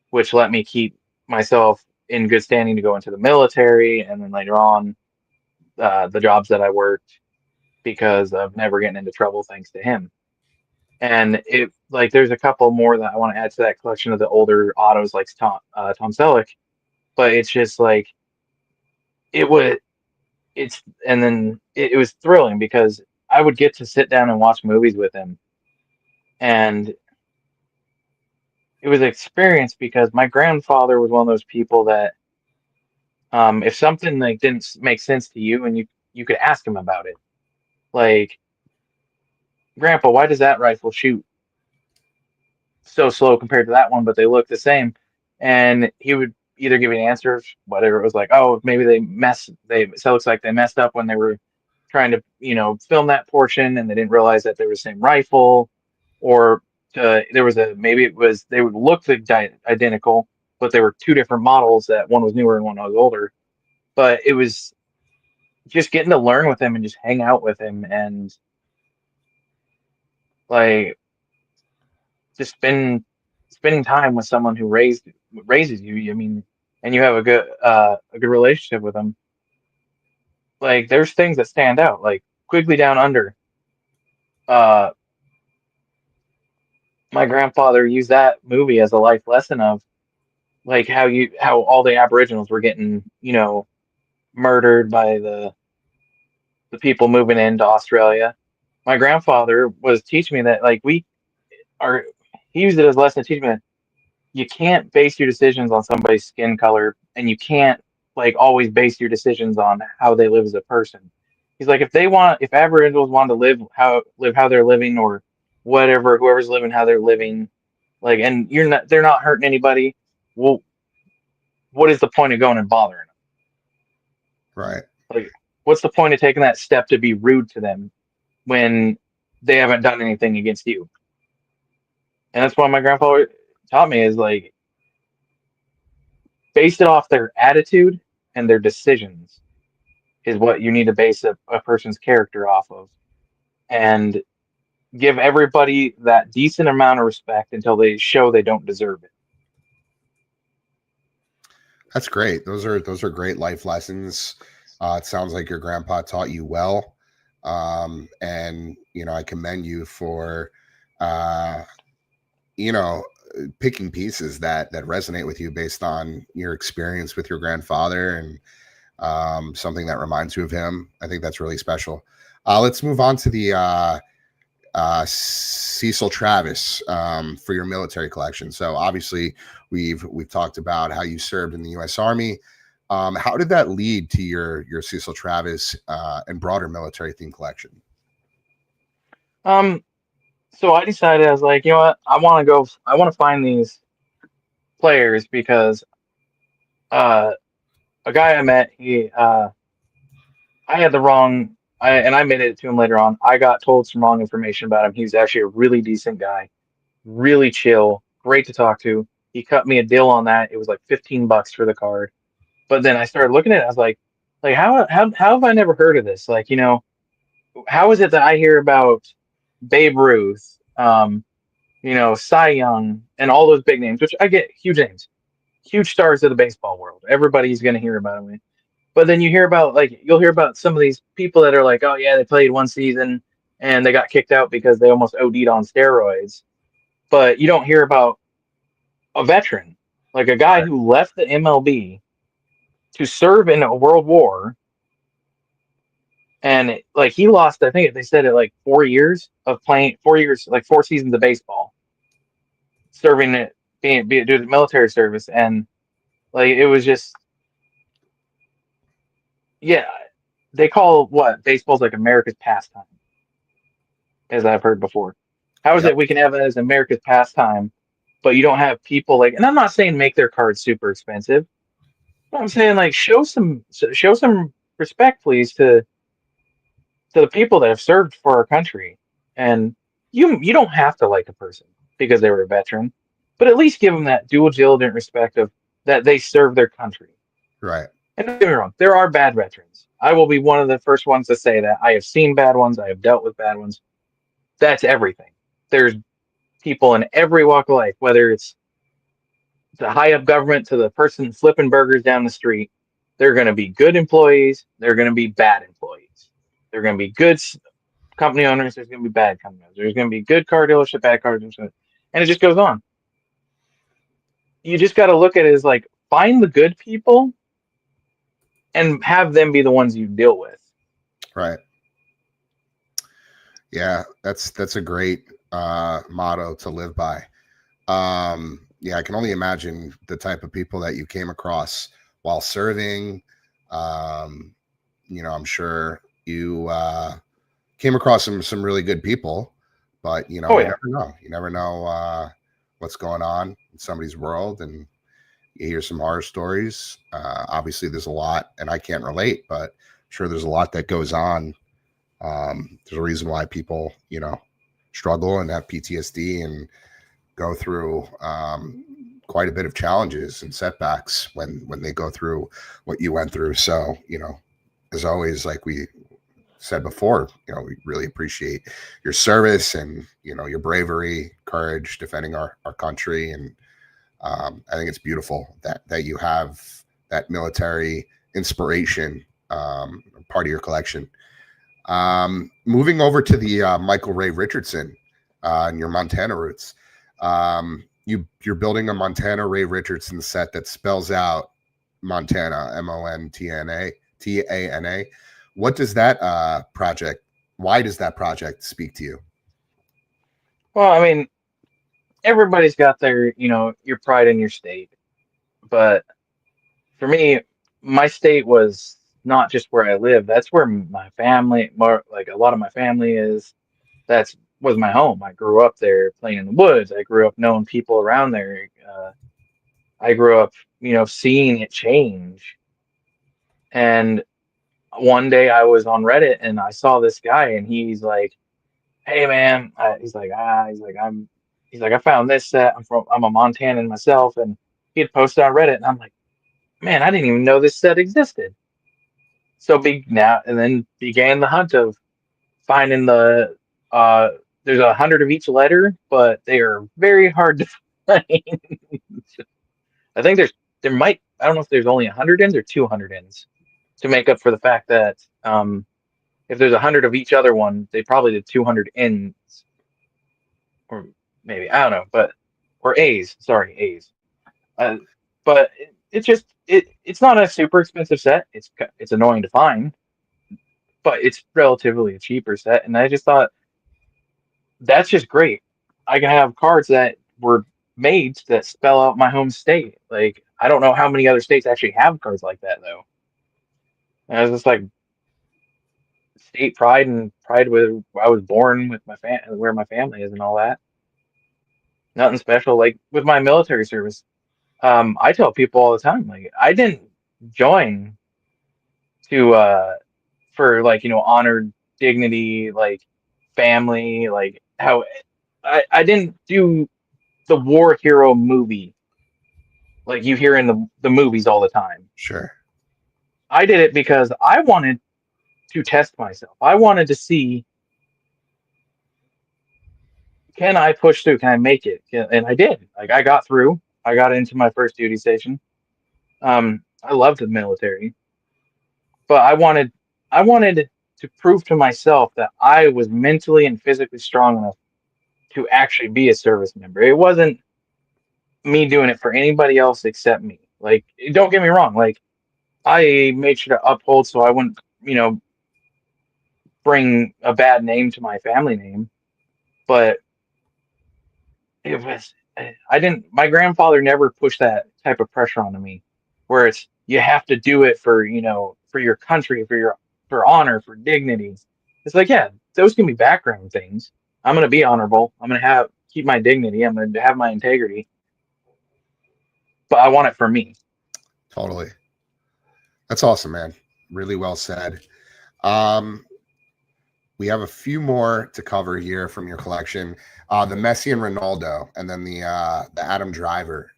which let me keep myself in good standing to go into the military, and then later on the jobs that I worked, because of never getting into trouble thanks to him. And it, like, there's a couple more that I want to add to that collection of the older autos, like Tom Selleck, but it's just like it was it's and then it was thrilling because I would get to sit down and watch movies with him, and it was an experience because my grandfather was one of those people that if something like didn't make sense to you, and you could ask him about it, like, Grandpa, why does that rifle shoot so slow compared to that one, but they look the same? And he would either give me an answer, whatever it was, like, oh, maybe so it looks like they messed up when they were trying to, film that portion, and they didn't realize that they were the same rifle, or there was maybe it was they would look identical, but they were two different models, that one was newer and one was older. But it was just getting to learn with him and just hang out with him, and like just spending time with someone who raises you. I mean, and you have a good relationship with them. Like, there's things that stand out, like Quigley Down Under. Uh, my grandfather used that movie as a life lesson of like how all the Aboriginals were getting murdered by the people moving into Australia. My grandfather was teaching me that, like, are he used it as a lesson to teach me that you can't base your decisions on somebody's skin color, and you can't like always base your decisions on how they live as a person. He's like, if Aboriginals want to live how they're living, or whatever, whoever's living how they're living, like, and they're not hurting anybody. Well, what is the point of going and bothering Right. them? Like, what's the point of taking that step to be rude to them when they haven't done anything against you? And that's what my grandfather taught me, is like, base it off their attitude and their decisions is what you need to base a person's character off of, and give everybody that decent amount of respect until they show they don't deserve it. That's great. Those are great life lessons. It sounds like your grandpa taught you well, and you know, I commend you for, uh, you know, picking pieces that resonate with you based on your experience with your grandfather and something that reminds you of him. I think that's really special. Let's move on to the Cecil Travis for your military collection. So obviously we've talked about how you served in the U.S. Army. How did that lead to your Cecil Travis and broader military theme collection? Um, so I decided I was like, you know what, I want to find these players because uh, a guy I met, I had the wrong, and I admitted it to him later on. I got told some wrong information about him. He was actually a really decent guy, really chill, great to talk to. He cut me a deal on that. It was like $15 for the card. But then I started looking at it. I was like how have I never heard of this? Like, how is it that I hear about Babe Ruth, Cy Young, and all those big names, which I get huge names, huge stars of the baseball world. Everybody's going to hear about them. But then you'll hear about some of these people that are like, oh yeah, they played one season and they got kicked out because they almost OD'd on steroids. But you don't hear about a veteran, like a guy who left the MLB to serve in a world war, and like he lost, I think they said it like 4 years of playing, 4 years, like 4 seasons of baseball, serving it, being doing military service, and like it was just, yeah, they call what baseball's like America's pastime, as I've heard before. How is Yep. it we can have it as America's pastime, but you don't have people like, and I'm not saying make their cards super expensive, but I'm saying like show some respect, please, to the people that have served for our country. And you don't have to like a person because they were a veteran, but at least give them that dual diligent respect of that they serve their country. Right. And don't get me wrong, there are bad veterans. I will be one of the first ones to say that. I have seen bad ones, I have dealt with bad ones. That's everything. There's people in every walk of life, whether it's the high up government to the person flipping burgers down the street. They're going to be good employees. They're going to be bad employees. They're going to be good company owners. There's going to be bad company owners. There's going to be good car dealership, bad car dealership, and it just goes on. You just got to look at it as like find the good people and have them be the ones you deal with. Right. Yeah, that's a great motto to live by. Yeah, I can only imagine the type of people that you came across while serving. Um, I'm sure you came across some really good people, but Oh you yeah, never know. You never know what's going on in somebody's world, and you hear some horror stories. Obviously, there's a lot, and I can't relate, but I'm sure there's a lot that goes on. There's a reason why people, struggle and have PTSD and go through quite a bit of challenges and setbacks when they go through what you went through. So, as always, like we said before, we really appreciate your service and, your bravery, courage, defending our country. And I think it's beautiful that you have that military inspiration part of your collection. Moving over to the Michael Ray Richardson and your Montana roots. You're building a Montana Ray Richardson set that spells out Montana, Montana. What does that project? Why does that project speak to you? well, I mean, everybody's got their, your pride in your state, but for me, my state was not just where I live. That's where my family, more like a lot of my family is. That's was my home. I grew up there playing in the woods. I grew up knowing people around there. I grew up, seeing it change. And one day I was on Reddit and I saw this guy and he's like, "Hey man," he's like, "I found this set. I'm a Montanan myself," and he had posted on Reddit and I'm like, "Man, I didn't even know this set existed." So big now, and then began the hunt of finding uh there's 100 of each letter, but they are very hard to find. I think there might, I don't know if there's only 100 ends or 200 ends to make up for the fact that if there's 100 of each other one, they probably did 200 ends, or maybe I don't know, but or A's. Sorry, A's. Uh, but it's not a super expensive set. It's annoying to find, but it's relatively a cheaper set. And I just thought that's just great. I can have cards that were made that spell out my home state. Like I don't know how many other states actually have cards like that though. And I was just like state pride and pride where I was born with my where my family is and all that. Nothing special. Like with my military service, I tell people all the time, like I didn't join to for like honor, dignity, like family, like how I didn't do the war hero movie like you hear in the movies all the time. Sure. I did it because I wanted to test myself. I wanted to see, can I push through? Can I make it? And I did. Like I got through. I got into my first duty station. I loved the military, but I wanted to prove to myself that I was mentally and physically strong enough to actually be a service member. It wasn't me doing it for anybody else except me. Like, don't get me wrong. Like, I made sure to uphold so I wouldn't, bring a bad name to my family name. But it was, I didn't, my grandfather never pushed that type of pressure onto me where it's, you have to do it for, for your country, for honor, for dignity. It's like, yeah, those can be background things. I'm going to be honorable. I'm going to keep my dignity. I'm going to have my integrity, but I want it for me. Totally. That's awesome, man. Really well said. Um, we have a few more to cover here from your collection. The Messi and Ronaldo, and then the Adam Driver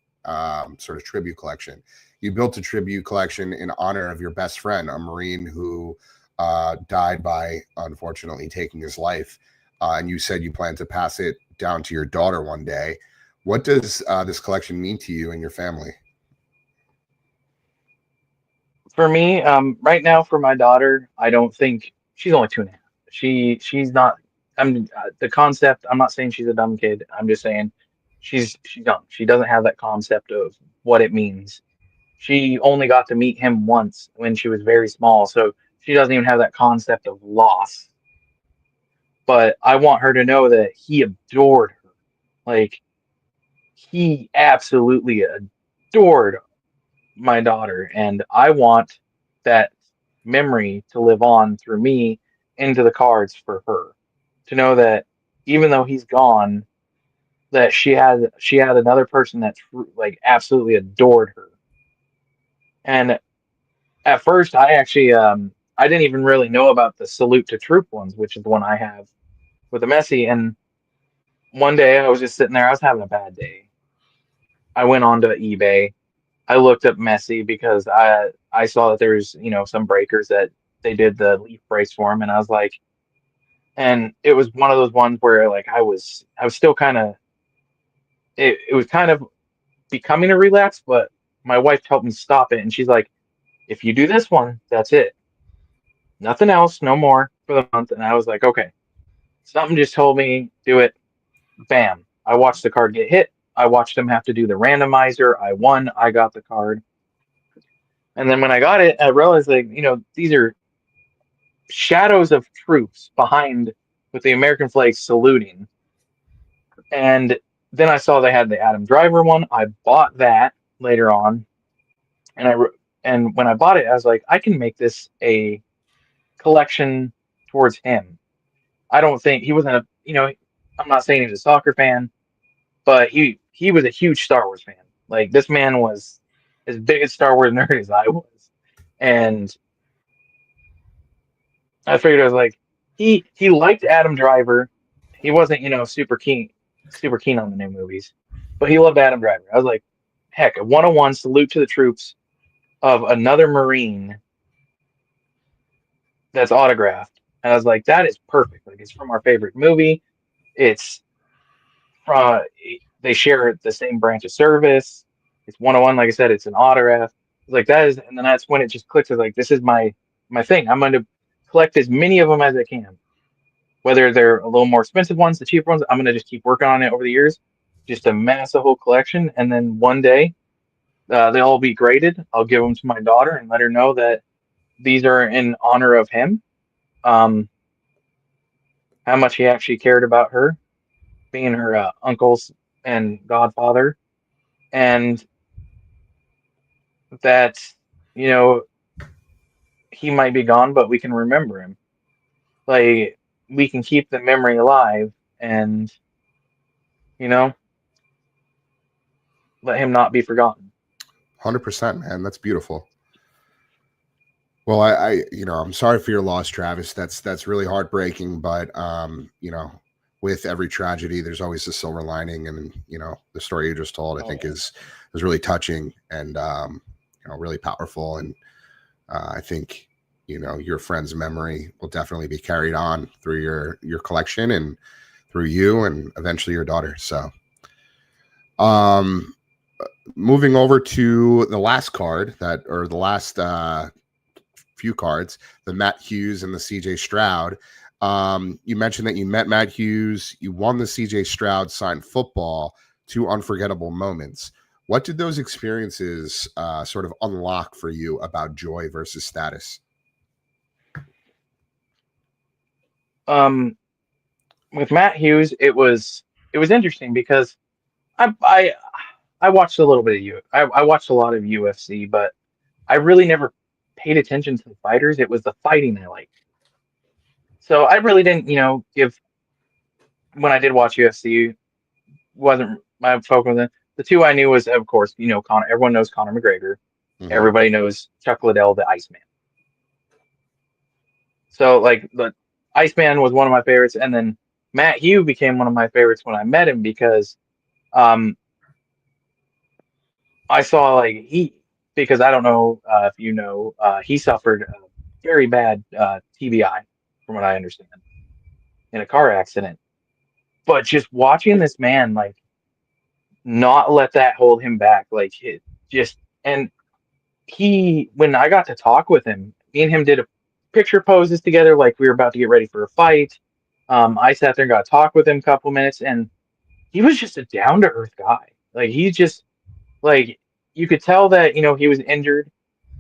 sort of tribute collection. You built a tribute collection in honor of your best friend, a Marine who died by, unfortunately, taking his life. And you said you plan to pass it down to your daughter one day. What does this collection mean to you and your family? For me, right now for my daughter, I don't think she's only 2.5. She's not. The concept. I'm not saying she's a dumb kid. I'm just saying she's young. She doesn't have that concept of what it means. She only got to meet him once when she was very small, so she doesn't even have that concept of loss. But I want her to know that he adored her. Like he absolutely adored my daughter, and I want that memory to live on through me into the cards for her. To know that even though he's gone, that she had another person that like absolutely adored her. And at first, I actually I didn't even really know about the salute to troop ones, which is the one I have with the Messi. And one day I was just sitting there, I was having a bad day. I went onto eBay. I looked up Messi because I saw that there's some breakers that they did the leaf brace for him, and I was like, and it was one of those ones where like I was still kind of it was kind of becoming a relapse, but my wife helped me stop it, and she's like, if you do this one, that's it, nothing else, no more for the month. And I was like, okay, something just told me do it. Bam! I watched the card get hit. I watched them have to do the randomizer. I won. I got the card. And then when I got it, I realized like, these are shadows of troops behind with the American flag saluting. And then I saw they had the Adam Driver one. I bought that later on, and and when I bought it, I was like, I can make this a collection towards him. I don't think he wasn't I'm not saying he was a soccer fan, but he was a huge Star Wars fan. Like this man was as big a Star Wars nerd as I was, and I figured I was like, he liked Adam Driver. He wasn't, super keen on the new movies, but he loved Adam Driver. I was like, heck, a 101 salute to the troops of another Marine that's autographed. And I was like, that is perfect. Like it's from our favorite movie. It's from they share the same branch of service. It's 101, like I said, it's an autograph. Like that is, and then that's when it just clicks. It's like this is my thing. I'm going to collect as many of them as I can. Whether they're a little more expensive ones, the cheaper ones, I'm gonna just keep working on it over the years. just amass a whole collection, and then one day they'll all be graded. I'll give them to my daughter and let her know that these are in honor of him. Um, how much he actually cared about her, being her uncles and godfather, and that you know he might be gone, but we can remember him. Like we can keep the memory alive, and you know let him not be forgotten. 100%, man. That's beautiful. Well, I'm sorry for your loss, Travis. That's really heartbreaking, but with every tragedy, there's always a silver lining, and the story you just told, I Oh think, yeah. is really touching and really powerful, and I think your friend's memory will definitely be carried on through your collection and through you, and eventually your daughter. So, um, moving over to the last card or the last few cards, the Matt Hughes and the CJ Stroud. You mentioned that you met Matt Hughes, you won the CJ Stroud signed football, two unforgettable moments. What did those experiences sort of unlock for you about joy versus status? Um, with Matt Hughes, it was interesting because I I I watched a little bit of I watched a lot of UFC, but I really never paid attention to the fighters. It was the fighting I liked. So I really didn't, give when I did watch UFC wasn't my focus. The two I knew was, of course, Conor. Everyone knows Conor McGregor. Mm-hmm. Everybody knows Chuck Liddell, the Iceman. So like the Iceman was one of my favorites, and then Matt Hugh became one of my favorites when I met him because um, I saw because I don't know if you know he suffered a very bad TBI from what I understand in a car accident. But just watching this man not let that hold him back, just and when I got to talk with him, me and him did a picture poses together like we were about to get ready for a fight. I sat there and got to talk with him a couple minutes, and he was just a down to earth guy. Like he just like you could tell that he was injured,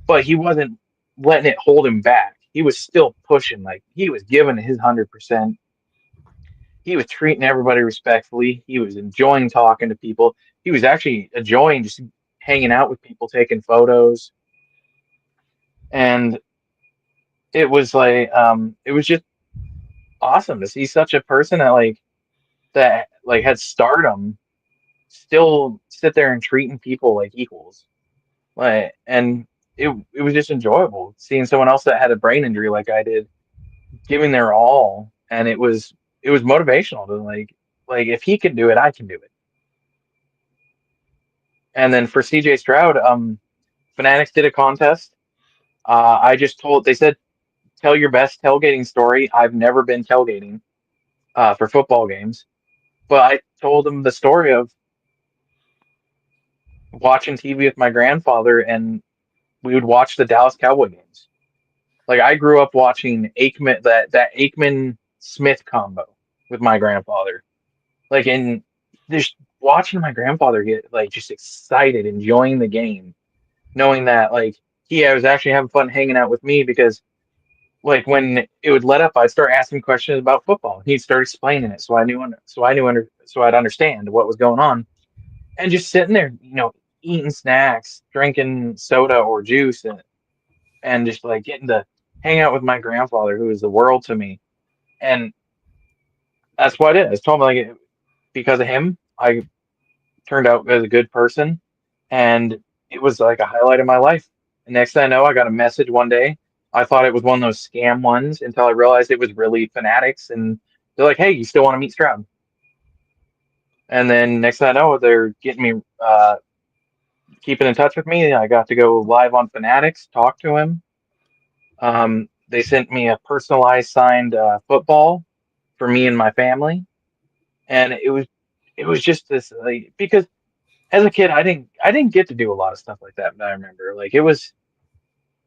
but he wasn't letting it hold him back. He was still pushing. Like he was giving his 100%. He was treating everybody respectfully. He was enjoying talking to people. He was actually enjoying just hanging out with people, taking photos, and it was just awesome to see such a person that had stardom still sit there and treating people like equals. And it was just enjoyable seeing someone else that had a brain injury like I did giving their all, and it was motivational to like if he can do it, I can do it. And then for CJ Stroud, Fanatics did a contest. I just told they said tell your best tailgating story. I've never been tailgating for football games, but I told them the story of watching TV with my grandfather, and we would watch the Dallas Cowboy games. Like I grew up watching that Aikman Smith combo with my grandfather. And just watching my grandfather get just excited, enjoying the game, knowing that he was actually having fun hanging out with me because when it would let up, I'd start asking questions about football. He'd start explaining it, so I'd understand what was going on, and just sitting there, eating snacks, drinking soda or juice, and just getting to hang out with my grandfather, who is the world to me. And that's what it is. I told him because of him, I turned out as a good person, and it was like a highlight of my life. And next thing I know, I got a message one day. I thought it was one of those scam ones until I realized it was really Fanatics, and they're like, "Hey, you still want to meet Stroud?" And then next thing I know, they're getting me keeping in touch with me. I got to go live on Fanatics, talk to him. They sent me a personalized signed football for me and my family, and it was just this because as a kid I didn't get to do a lot of stuff like that. But I remember it was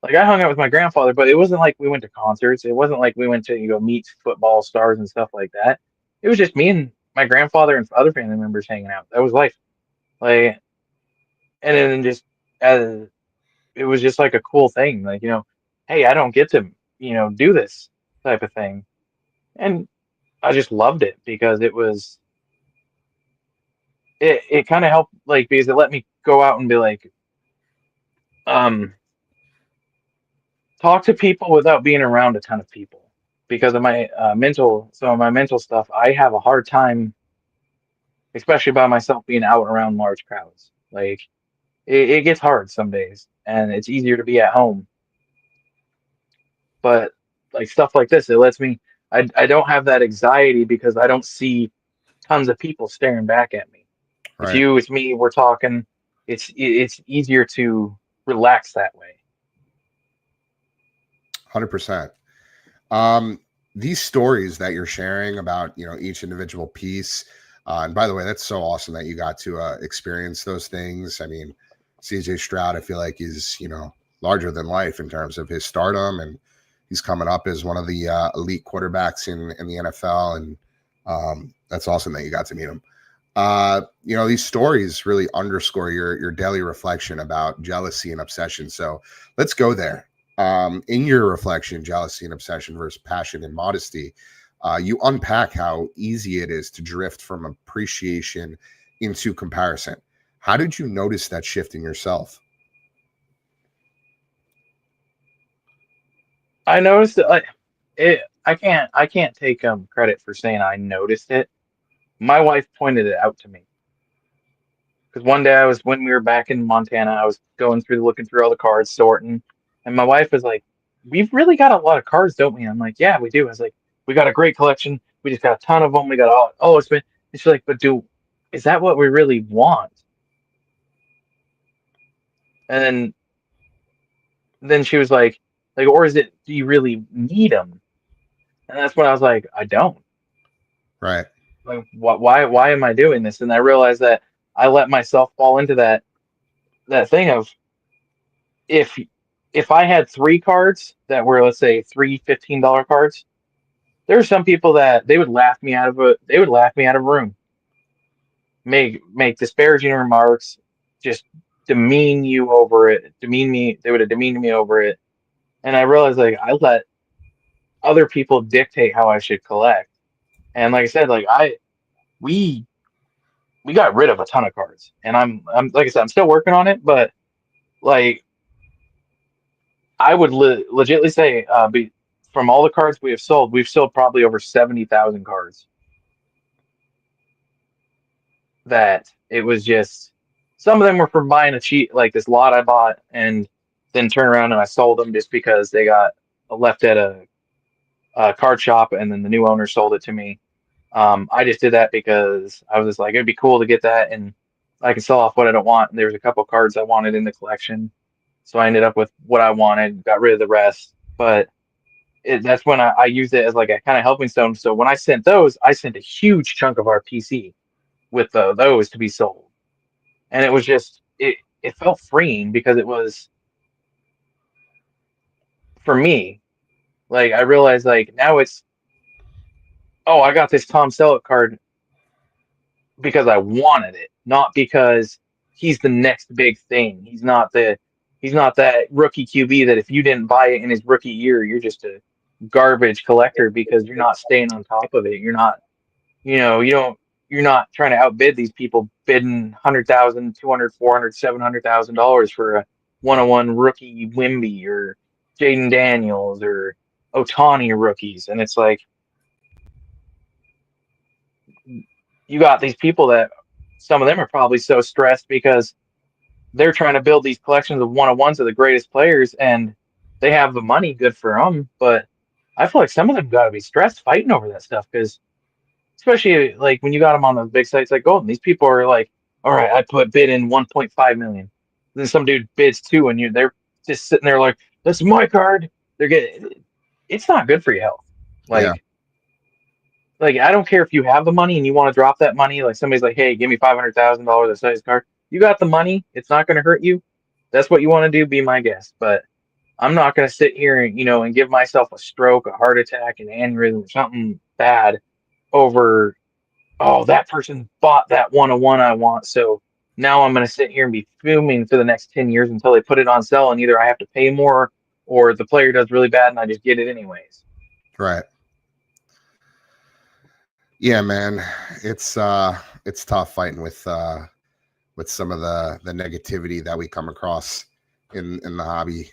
I hung out with my grandfather, but it wasn't like we went to concerts. It wasn't like we went to meet football stars and stuff like that. It was just me and my grandfather and other family members hanging out. That was life. Like, and then just as it was just like a cool thing. Like, hey, I don't get to, do this type of thing. And I just loved it because it kind of helped, like, because it let me go out and be like, um, talk to people without being around a ton of people. Because of my some of my mental stuff, I have a hard time, especially by myself, being out around large crowds. Like, it gets hard some days, and it's easier to be at home. But like stuff like this, it lets me. I don't have that anxiety because I don't see tons of people staring back at me. It's Right. you, it's me, we're talking. It's easier to relax that way. 100%. Um, these stories that you're sharing about, each individual piece. And by the way, that's so awesome that you got to experience those things. I mean, CJ Stroud, I feel like is, larger than life in terms of his stardom, and he's coming up as one of the elite quarterbacks in the NFL. And that's awesome that you got to meet him. These stories really underscore your daily reflection about jealousy and obsession. So let's go there. In your reflection, jealousy and obsession versus passion and modesty, you unpack how easy it is to drift from appreciation into comparison. How did you notice that shift in yourself? I noticed that, like, it. I can't take credit for saying I noticed it. My wife pointed it out to me because one day when we were back in Montana, I was going through looking through all the cards, sorting, and my wife was like, "We've really got a lot of cards, don't we?" I'm like, "Yeah, we do." I was like, "We got a great collection. We just got a ton of them. We got all it's been." And she's like, "But is that what we really want?" And then she was like, or is it? Do you really need them? And that's when I was like, I don't. Right. Like, why am I doing this? And I realized that I let myself fall into that thing of if if I had three cards that were, let's say, three $15 cards, there are some people that they would laugh me out of a room, make disparaging remarks, just demean you over it, demean me. They would have demeaned me over it, and I realized, like, I let other people dictate how I should collect. And like I said, like, we we got rid of a ton of cards, and I'm like I said, I'm still working on it, but like I would legitly say, from all the cards we've sold probably over 70,000 cards. That it was just some of them were from buying a cheap, like this lot I bought, and then turn around and I sold them just because they got left at a card shop, and then the new owner sold it to me. I just did that because I was just like, it'd be cool to get that, and I can sell off what I don't want. And there was a couple cards I wanted in the collection, so I ended up with what I wanted, got rid of the rest. But that's when I used it as like a kind of helping stone. So when I sent those, I sent a huge chunk of our PC with those to be sold, and it was just it felt freeing because it was for me. Like, I realized, like, now it's, oh, I got this Tom Selleck card because I wanted it, not because he's the next big thing. He's not that rookie QB that if you didn't buy it in his rookie year, you're just a garbage collector because you're not staying on top of it. You're not, you don't you're not trying to outbid these people bidding 100,000, 200, 400, $700,000 for a one-on-one rookie Wimby or Jaden Daniels or Otani rookies. And it's like, you got these people that some of them are probably so stressed because they're trying to build these collections of one-on-ones of the greatest players, and they have the money, good for them. But I feel like some of them got to be stressed fighting over that stuff because, especially like when you got them on those big sites like Golden, these people are like, all right, I put bid in 1.5 million. Then some dude bids two, and they're just sitting there like, that's my card. They're getting, it's not good for your health. Yeah. Like, I don't care if you have the money and you want to drop that money. Like, somebody's like, hey, give me $500,000 to sell his card. You got the money. It's not going to hurt you. That's what you want to do. Be my guest. But I'm not going to sit here and, and give myself a stroke, a heart attack, an aneurysm, or something bad over oh, that person bought that 101 I want, so now I'm going to sit here and be fuming for the next 10 years until they put it on sale, and either I have to pay more or the player does really bad and I just get it anyways. Right. Yeah, man. It's tough fighting with some of the negativity that we come across in the hobby.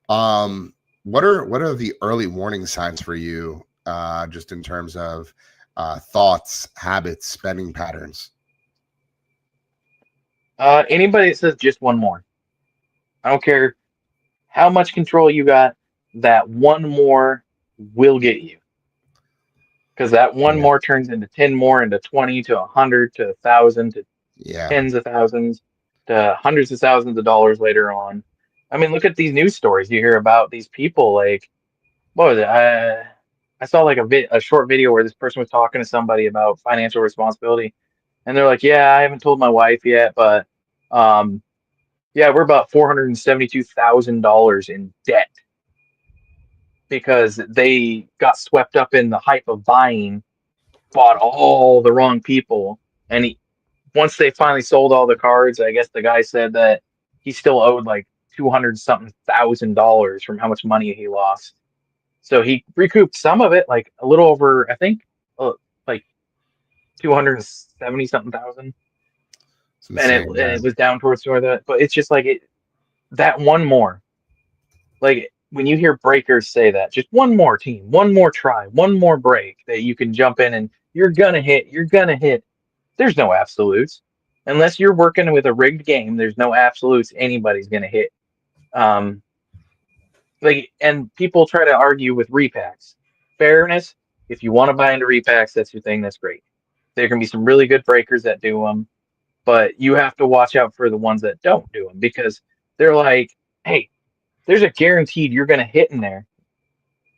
What are the early warning signs for you, just in terms of thoughts, habits, spending patterns? Anybody that says just one more, I don't care how much control you got, that one more will get you. Because that one Yeah. more turns into 10 more, into 20 to 100 to 1,000 to Yeah. tens of thousands to hundreds of thousands of dollars later on. I mean, look at these news stories you hear about these people. Like, what was it? I saw like a short video where this person was talking to somebody about financial responsibility, and they're like, "Yeah, I haven't told my wife yet, but um, yeah, we're about $472,000 in debt because they got swept up in the hype of buying, bought all the wrong people, and once they finally sold all the cards, I guess the guy said that he still owed like 200 something $1,000 from how much money he lost. So he recouped some of it, like a little over, I think, like 270 something thousand, It's and insane, it man. was down towards some of that. But it's just like that one more. Like when you hear breakers say that, just one more team, one more try, one more break that you can jump in and you're gonna hit. There's no absolutes. Unless you're working with a rigged game, there's no absolutes anybody's gonna hit. Um, and people try to argue with repacks. Fairness, if you want to buy into repacks, that's your thing, that's great. There can be some really good breakers that do them, but you have to watch out for the ones that don't do them because they're like, hey, there's a guaranteed you're gonna hit in there.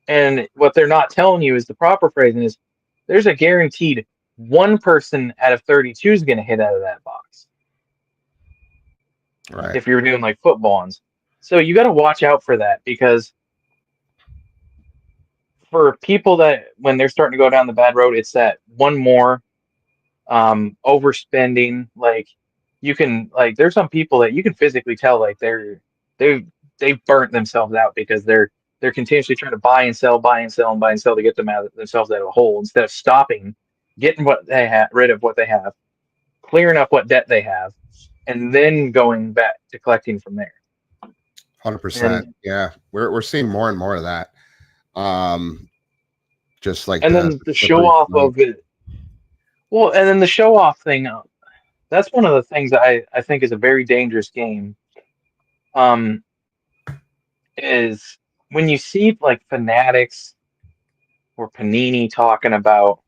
And what they're not telling you is the proper phrasing is there's a guaranteed one person out of 32 is going to hit out of that box Right. if you're doing like football ones. So you got to watch out for that because for people that when they're starting to go down the bad road, it's that one more overspending. Like you can like there's some people that you can physically tell like they they've burnt themselves out because they're continuously trying to buy and sell and buy and sell to get themselves out of a hole instead of stopping, getting what they have rid of what they have, clearing up what debt they have, and then going back to collecting from there. 100%. And Yeah. We're seeing more and more of that. Um, just like and the then the show slippery off slope. of it. Well, and then the show off thing. That's one of the things that I think is a very dangerous game. Um, is when you see like Fanatics or Panini talking about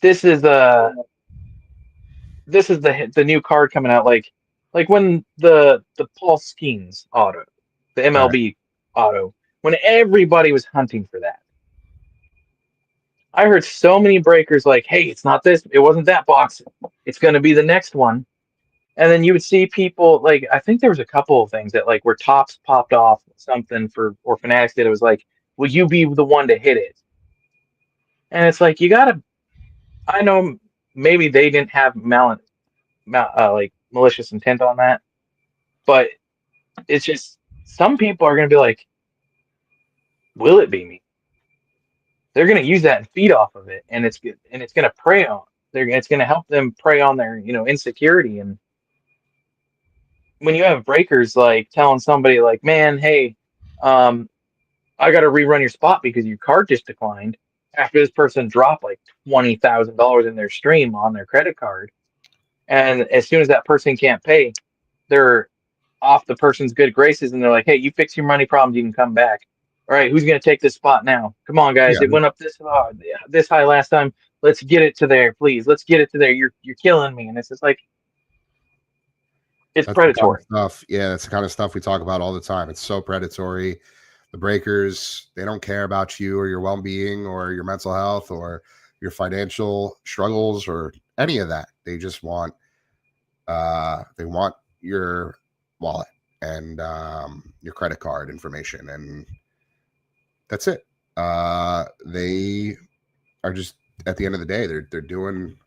this is a this is the new card coming out like when the Paul Skeens auto, the Right. MLB auto, when everybody was hunting for that. I heard so many breakers like, "Hey, it's not this, it wasn't that box, it's going to be the next one." And then you would see people like I think there was a couple of things that like where tops popped off something for or Fanatics did. It was like, "Will you be the one to hit it?" And it's like you gotta. I know maybe they didn't have like malicious intent on that, but it's just some people are gonna be like, "Will it be me?" They're gonna use that and feed off of it, and it's gonna prey on. It's gonna help them prey on their insecurity. And when you have breakers like telling somebody like, "Man, hey, um, I got to rerun your spot because your card just declined," after this person dropped like $20,000 in their stream on their credit card, and as soon as that person can't pay, they're off the person's good graces, and they're like, "Hey, you fix your money problems, you can come back. All right, who's going to take this spot now? Come on, guys, Yeah. it went up this high last time. Let's get it to there, please. Let's get it to there. You're killing me." And it's just like it's That's the kind of predatory. stuff. Yeah, that's the kind of stuff we talk about all the time. It's so predatory. The breakers, they don't care about you or your well-being or your mental health or your financial struggles or any of that. They just want they want your wallet and your credit card information, and that's it. They are just at the end of the day, they're doing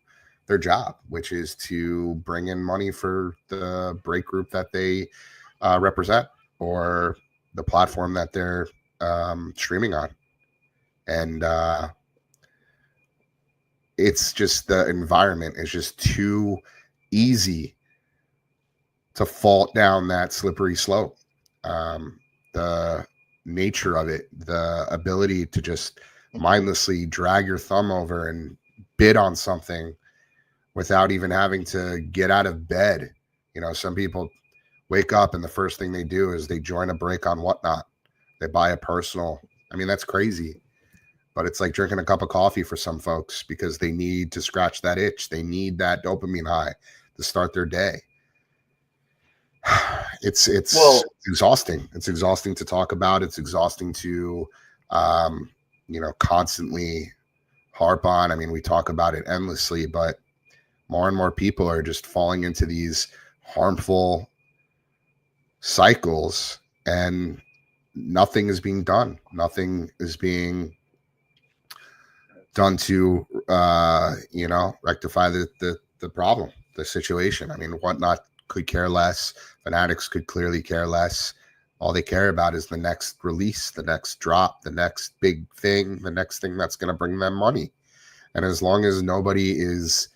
their job, which is to bring in money for the break group that they represent, or the platform that they're streaming on. And it's just, the environment is just too easy to fall down that slippery slope. The nature of it, the ability to just mindlessly drag your thumb over and bid on something without even having to get out of bed. You know, some people wake up and the first thing they do is they join a break on Whatnot. They buy a personal. I mean, that's crazy. But it's like drinking a cup of coffee for some folks, because they need to scratch that itch. They need that dopamine high to start their day. It's exhausting. It's exhausting to talk about. It's exhausting to constantly harp on. I mean, we talk about it endlessly, but more and more people are just falling into these harmful cycles, and nothing is being done. Nothing is being done to rectify the problem, the situation. I mean, Whatnot could care less. Fanatics could clearly care less. All they care about is the next release, the next drop, the next big thing, the next thing that's going to bring them money. And as long as nobody is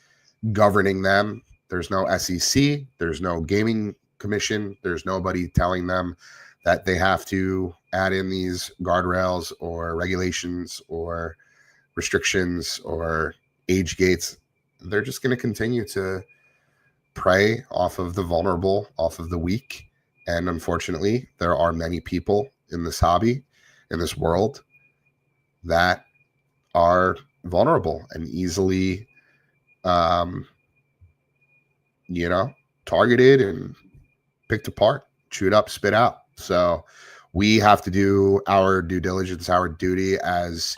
governing them, there's no SEC, there's no gaming commission, there's nobody telling them that they have to add in these guardrails or regulations or restrictions or age gates. They're just going to continue to prey off of the vulnerable, off of the weak. And unfortunately, there are many people in this hobby, in this world, that are vulnerable and easily targeted and picked apart, chewed up, spit out. So we have to do our due diligence, our duty as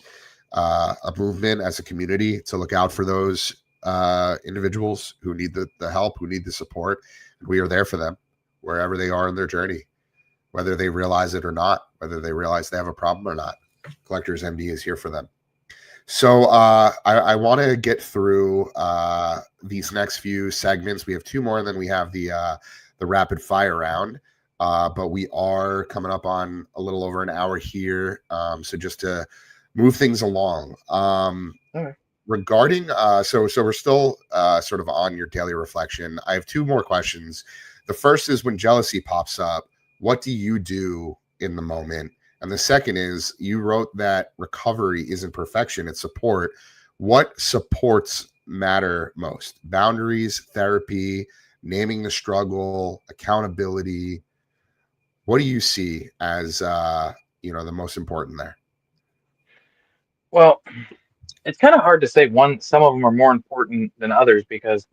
a movement, as a community, to look out for those individuals who need the help, who need the support. And we are there for them wherever they are in their journey, whether they realize it or not, whether they realize they have a problem or not. Collectors MD is here for them. So I want to get through these next few segments. We have two more, and then we have the rapid fire round. But we are coming up on a little over an hour here. So just to move things along. Okay. Regarding, so we're still sort of on your daily reflection. I have two more questions. The first is, when jealousy pops up, what do you do in the moment? And the second is, you wrote that recovery isn't perfection, it's support. What supports matter most? Boundaries, therapy, naming the struggle, accountability. What do you see as the most important there? Well, it's kind of hard to say some of them are more important than others, because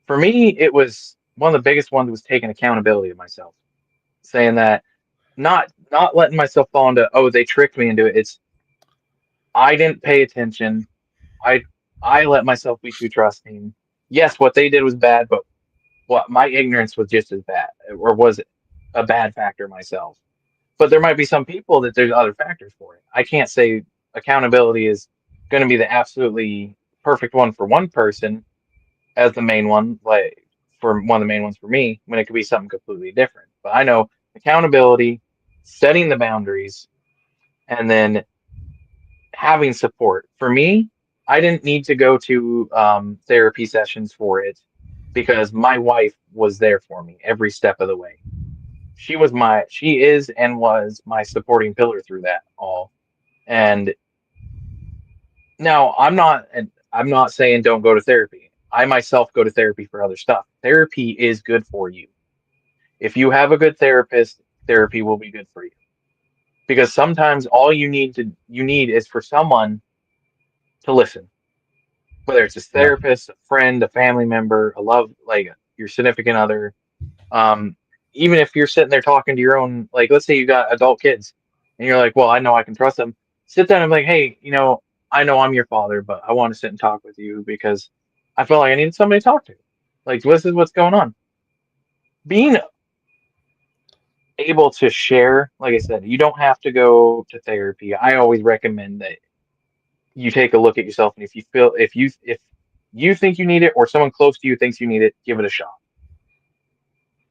for me, it was one of the biggest ones was taking accountability of myself, saying that, not letting myself fall into, oh, they tricked me into it. It's, I didn't pay attention. I I let myself be too trusting. Yes, what they did was bad, but what my ignorance was just as bad, or was a bad factor myself. But there might be some people that there's other factors for it. I can't say accountability is going to be the absolutely perfect one for one person as the main one, like for one of the main ones for me, when it could be something completely different. But I know accountability, setting the boundaries, and then having support. For me, I didn't need to go to therapy sessions for it, because my wife was there for me every step of the way. She is and was my supporting pillar through that all. And now I'm not saying don't go to therapy. I myself go to therapy for other stuff. Therapy is good for you. If you have a good therapist, therapy will be good for you. Because sometimes all you need is for someone to listen. Whether it's a Yeah. therapist, a friend, a family member, a love, like your significant other. Um, Even if you're sitting there talking to your own, like, let's say you got adult kids and you're like, well, I know I can trust them. Sit down and be like, hey, I know I'm your father, but I want to sit and talk with you because I felt like I needed somebody to talk to. Like, this is what's going on. Being able to share, like I said, you don't have to go to therapy. I always recommend that you take a look at yourself, and if you think you need it, or someone close to you thinks you need it, give it a shot.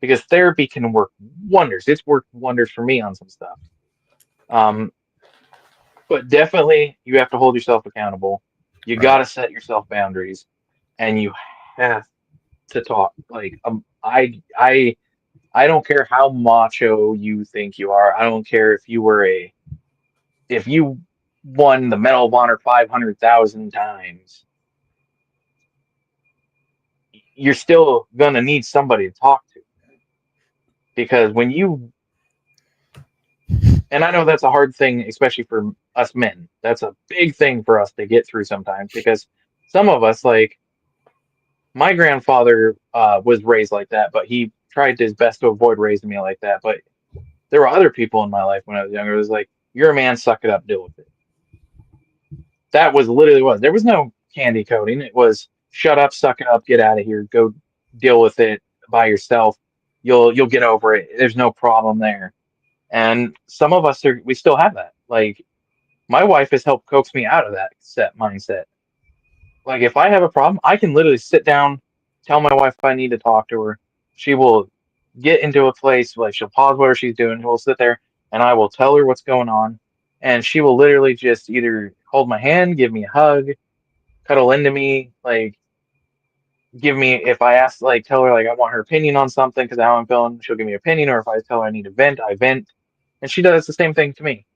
Because therapy can work wonders. It's worked wonders for me on some stuff. Um, but definitely you have to hold yourself accountable. You Right. got to set yourself boundaries, and you have to talk. Like I don't care how macho you think you are. I don't care if you won the Medal of Honor 500,000 times. You're still gonna need somebody to talk to, because when you and I know that's a hard thing, especially for us men. That's a big thing for us to get through sometimes, because some of us, like my grandfather, was raised like that, but he tried his best to avoid raising me like that. But there were other people in my life when I was younger. It was like, "You're a man, suck it up, deal with it." That was literally what. There was no candy coating. It was shut up, suck it up, get out of here, go deal with it by yourself. You'll get over it. There's no problem there. And some of us we still have that. Like my wife has helped coax me out of that set mindset. Like if I have a problem, I can literally sit down, tell my wife I need to talk to her. She will get into a place, like she'll pause whatever she's doing. We'll sit there and I will tell her what's going on. And she will literally just either hold my hand, give me a hug, cuddle into me, like give me, if I ask, like tell her like I want her opinion on something because of how I'm feeling, she'll give me an opinion. Or if I tell her I need to vent, I vent. And she does the same thing to me.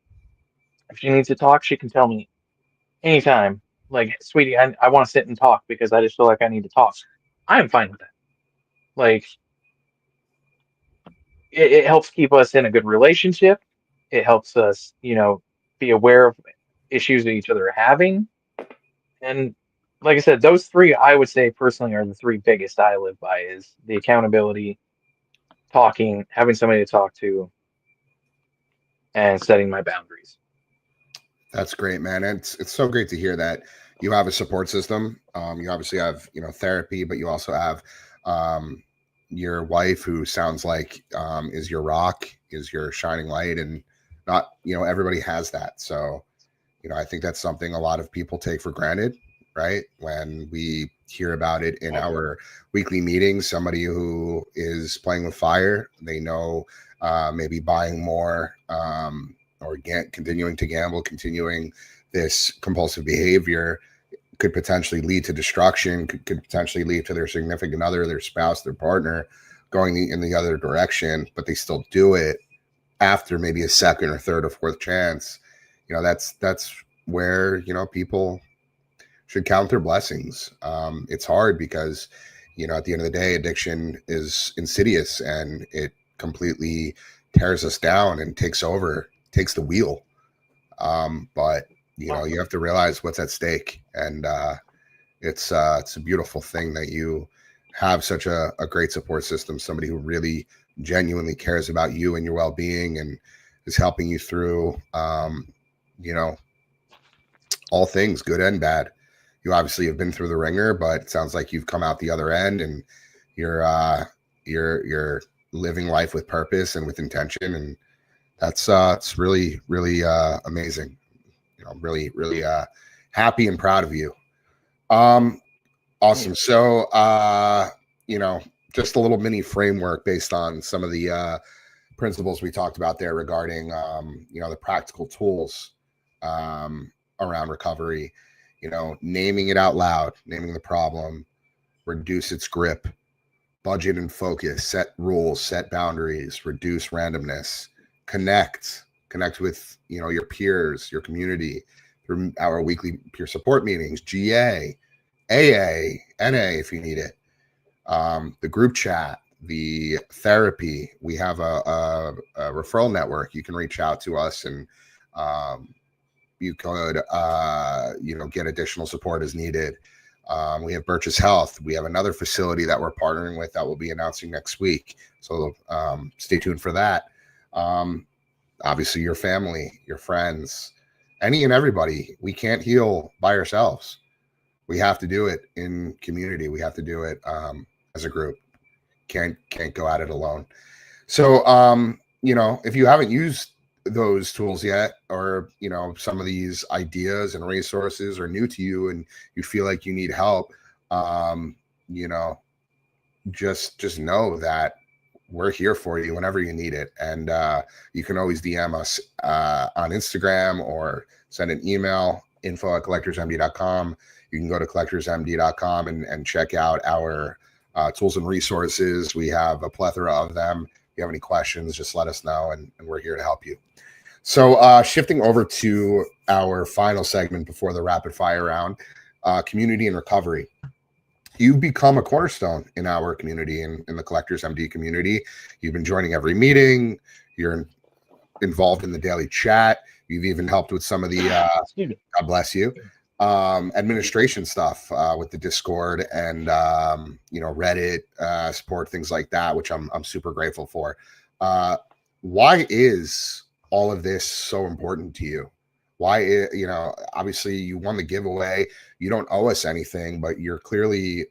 If she needs to talk, she can tell me anytime. Like, sweetie, I want to sit and talk because I just feel like I need to talk. I'm fine with that. Like, it helps keep us in a good relationship. It helps us, be aware of issues that each other are having. And like I said, those three, I would say personally, are the three biggest I live by: is the accountability, talking, having somebody to talk to, and setting my boundaries. That's great, man. And it's so great to hear that you have a support system. You obviously have therapy, but you also have um, your wife, who sounds like is your rock, is your shining light, and not everybody has that. So I think that's something a lot of people take for granted, right? When we hear about it in our weekly meetings, somebody who is playing with fire, they know maybe buying more. Or continuing to gamble, continuing this compulsive behavior could potentially lead to destruction, could potentially lead to their significant other, their spouse, their partner going in the other direction, but they still do it after maybe a second or third or fourth chance. That's where, people should count their blessings. It's hard because, at the end of the day, addiction is insidious and it completely tears us down and takes the wheel. But you have to realize what's at stake, and it's a beautiful thing that you have such a great support system, somebody who really genuinely cares about you and your well-being and is helping you through, all things good and bad. You obviously have been through the ringer, but it sounds like you've come out the other end, and you're living life with purpose and with intention, and that's it's really really amazing. I'm really really happy and proud of you. Awesome. So just a little mini framework based on some of the principles we talked about there regarding the practical tools around recovery. Naming it out loud, naming the problem, reduce its grip, budget and focus, set rules, set boundaries, reduce randomness, connect with your peers, your community through our weekly peer support meetings, GA, AA, NA if you need it, the group chat, the therapy. We have a referral network. You can reach out to us, and you could get additional support as needed. We have Birch's Health. We have another facility that we're partnering with that we'll be announcing next week. So stay tuned for that. Obviously, your family, your friends, any and everybody. We can't heal by ourselves. We have to do it in community. We have to do it as a group. Can't go at it alone. So if you haven't used those tools yet, or some of these ideas and resources are new to you and you feel like you need help, you know just know that we're here for you whenever you need it. And you can always DM us on Instagram or send an email, info@collectorsmd.com. You can go to collectorsmd.com and check out our tools and resources. We have a plethora of them. If you have any questions, just let us know, and we're here to help you. So shifting over to our final segment before the rapid fire round, community and recovery. You've become a cornerstone in our community, in the Collectors MD community. You've been joining every meeting. You're involved in the daily chat. You've even helped with some of the, God bless you, administration stuff with the Discord and, Reddit support, things like that, which I'm super grateful for. Why is all of this so important to you? Why, obviously you won the giveaway. You don't owe us anything, but you're clearly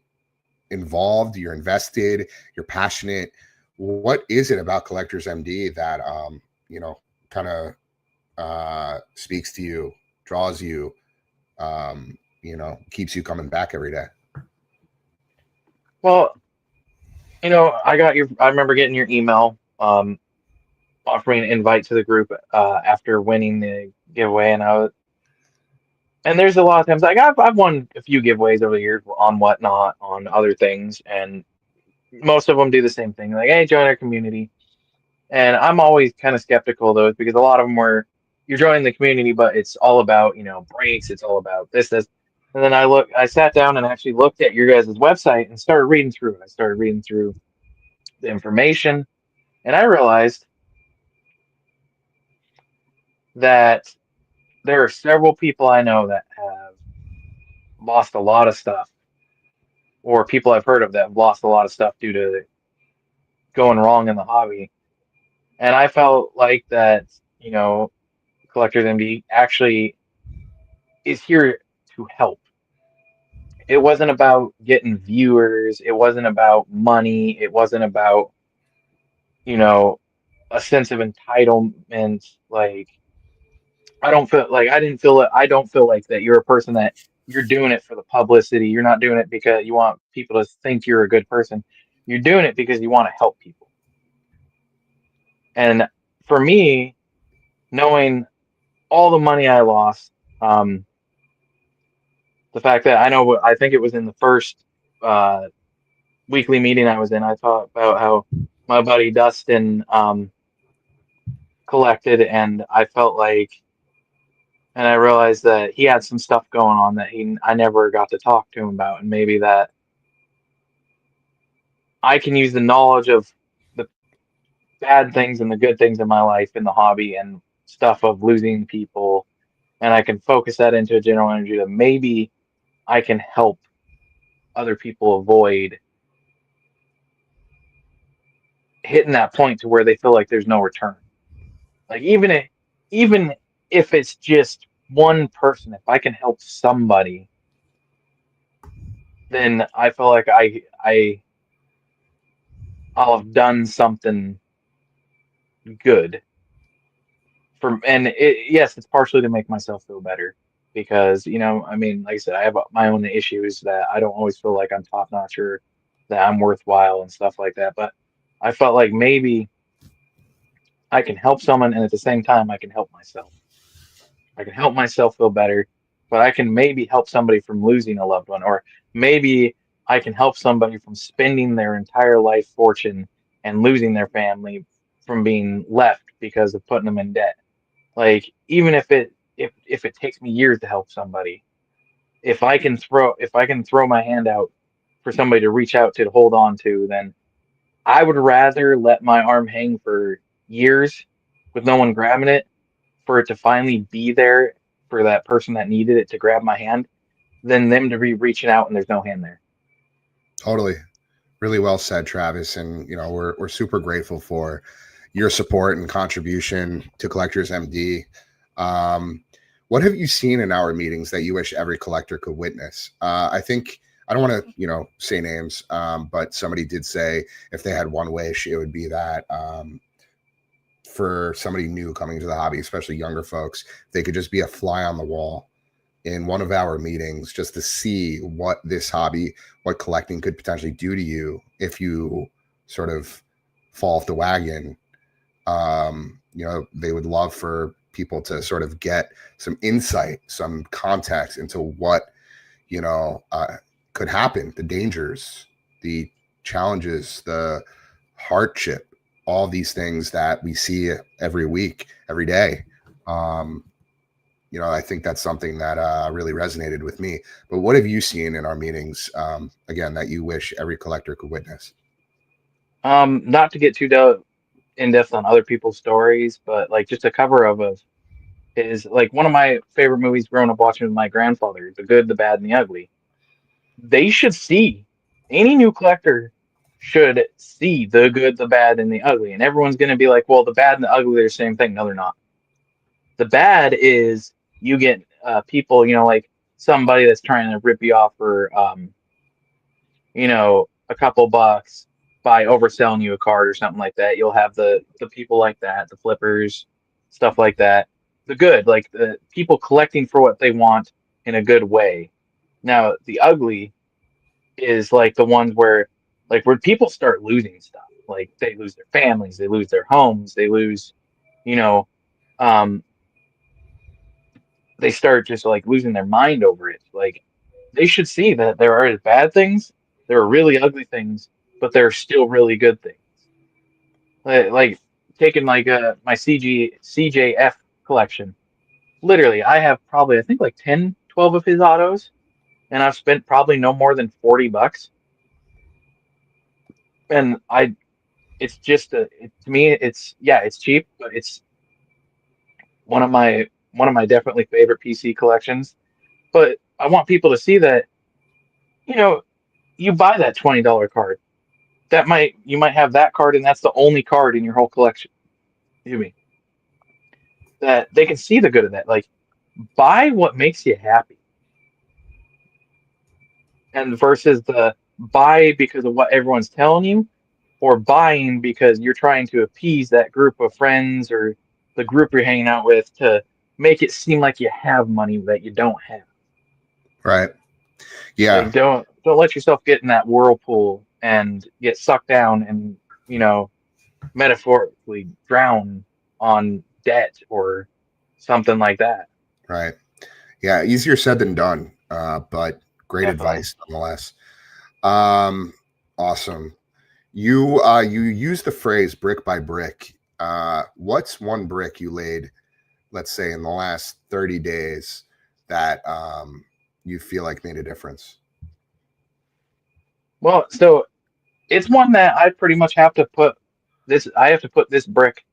involved, you're invested, you're passionate. What is it about Collectors MD that, kind of speaks to you, draws you, keeps you coming back every day? Well, I remember getting your email, offering an invite to the group, after winning the giveaway. And there's a lot of times, like, I've won a few giveaways over the years on Whatnot, on other things, and most of them do the same thing, like, hey, join our community. And I'm always kind of skeptical of those, because a lot of them were, you're joining the community, but it's all about, breaks, it's all about this. And then I sat down and actually looked at your guys' website and started reading through it. I started reading through the information, and I realized that there are several people I know that have lost a lot of stuff, or people I've heard of that have lost a lot of stuff due to going wrong in the hobby. And I felt like that, Collectors MD actually is here to help. It wasn't about getting viewers. It wasn't about money. It wasn't about, a sense of entitlement. Like, I don't feel like that you're a person that you're doing it for the publicity. You're not doing it because you want people to think you're a good person. You're doing it because you want to help people. And for me, knowing all the money I lost, the fact that I think it was in the first weekly meeting I was in, I talked about how my buddy Dustin collected, and I realized that he had some stuff going on that I never got to talk to him about, and maybe that I can use the knowledge of the bad things and the good things in my life in the hobby and stuff of losing people, and I can focus that into a general energy that maybe I can help other people avoid hitting that point to where they feel like there's no return. Like, even if it's just one person, if I can help somebody, then I feel like I'll have done something good yes, it's partially to make myself feel better, because, like I said, I have my own issues that I don't always feel like I'm top notch, or that I'm worthwhile and stuff like that. But I felt like maybe I can help someone, and at the same time, I can help myself. I can help myself feel better, but I can maybe help somebody from losing a loved one, or maybe I can help somebody from spending their entire life fortune and losing their family from being left because of putting them in debt. Like, even if it takes me years to help somebody, if I can throw my hand out for somebody to reach out to hold on to, then I would rather let my arm hang for years with no one grabbing it, for it to finally be there for that person that needed it to grab my hand, than them to be reaching out and there's no hand there. Totally. Really well said, Travis. And, we're super grateful for your support and contribution to Collectors MD. What have you seen in our meetings that you wish every collector could witness? I think, I don't want to, say names, but somebody did say if they had one wish, it would be that for somebody new coming to the hobby, especially younger folks, they could just be a fly on the wall in one of our meetings just to see what this hobby, what collecting could potentially do to you if you sort of fall off the wagon. They would love for people to sort of get some insight, some context into what, could happen, the dangers, the challenges, the hardship, all these things that we see every week, every day. I think that's something that really resonated with me. But what have you seen in our meetings, again, that you wish every collector could witness? Not to get too in depth on other people's stories, but like just a cover of a is like one of my favorite movies growing up watching with my grandfather, The Good, the Bad, and the Ugly. They should see any new collector should see the good, the bad, and the ugly. And everyone's gonna be like, well, the bad and the ugly are the same thing. No, they're not. The bad is you get people, like somebody that's trying to rip you off for a couple bucks by overselling you a card or something like that. You'll have the people like that, the flippers, stuff like that. The good, like the people collecting for what they want in a good way. Now, the ugly is like the ones where people start losing stuff. Like they lose their families, they lose their homes, they lose, you know, um, they start just like losing their mind over it. Like they should see that there are bad things, there are really ugly things, but there are still really good things. Like taking like my CJF collection. Literally, I have probably I think like 10, 12 of his autos, and I've spent probably no more than $40. And it's just to me it's cheap, but it's one of my definitely favorite PC collections. But I want people to see that, you know, you buy that $20 card. You might have that card and that's the only card in your whole collection. Excuse me. That they can see the good of that. Like buy what makes you happy. And versus the buy because of what everyone's telling you, or buying because you're trying to appease that group of friends or the group you're hanging out with to make it seem like you have money that you don't have. Right. Yeah. Like don't let yourself get in that whirlpool and get sucked down and metaphorically drown on debt or something like that. Right. Yeah. Easier said than done. But great Definitely. advice nonetheless. Awesome. You use the phrase brick by brick. What's one brick you laid, let's say, in the last 30 days that you feel like made a difference? Well, so it's one that I pretty much have to put this brick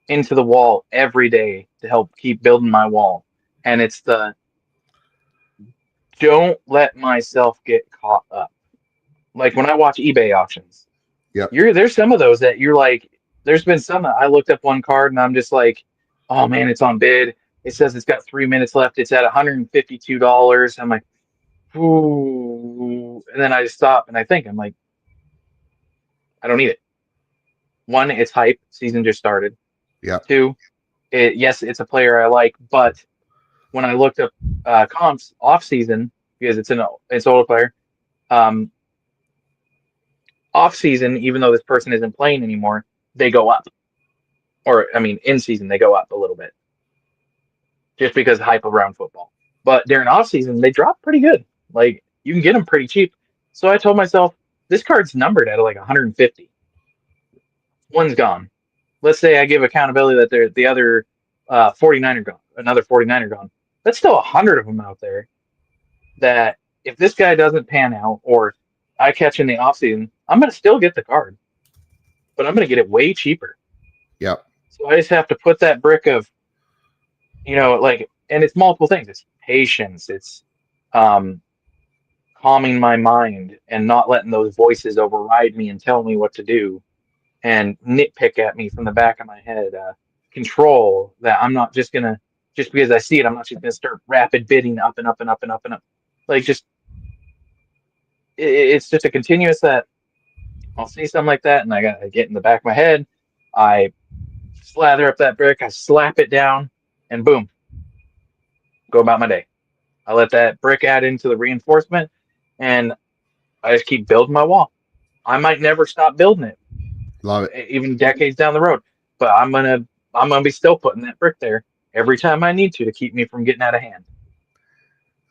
into the wall every day to help keep building my wall. And it's the don't let myself get caught up. Like when I watch eBay auctions, Yep. there's some of those that you're like, there's been some that I looked up one card and I'm just like, oh man, it's on bid. It says it's got 3 minutes left. It's at $152. I'm like, ooh. And then I just stop and I think, I'm like, I don't need it. One, it's hype. Season just started. Yep. Two, yes, it's a player I like, but when I looked up comps off season because it's older player, um, off season, even though this person isn't playing anymore, they go up. Or I mean, in season they go up a little bit just because hype around football. But during off season, they drop pretty good. Like you can get them pretty cheap. So I told myself this card's numbered at like 150. One's gone. Let's say I give accountability that the other 49 are gone, another 49 are gone. That's still 100 of them out there that if this guy doesn't pan out or I catch in the offseason, I'm going to still get the card, but I'm going to get it way cheaper. Yep. So I just have to put that brick of, and it's multiple things. It's patience. It's um, calming my mind and not letting those voices override me and tell me what to do and nitpick at me from the back of my head. Control that I'm not just gonna just because I see it, I'm not just gonna start rapid bidding up and up and up and up and up. Like it's just a continuous that I'll see something like that and I gotta get in the back of my head. I slather up that brick, I slap it down, and boom, go about my day. I let that brick add into the reinforcement, and I just keep building my wall. I might never stop building it, Love it. even decades down the road, but I'm gonna be still putting that brick there every time I need to keep me from getting out of hand.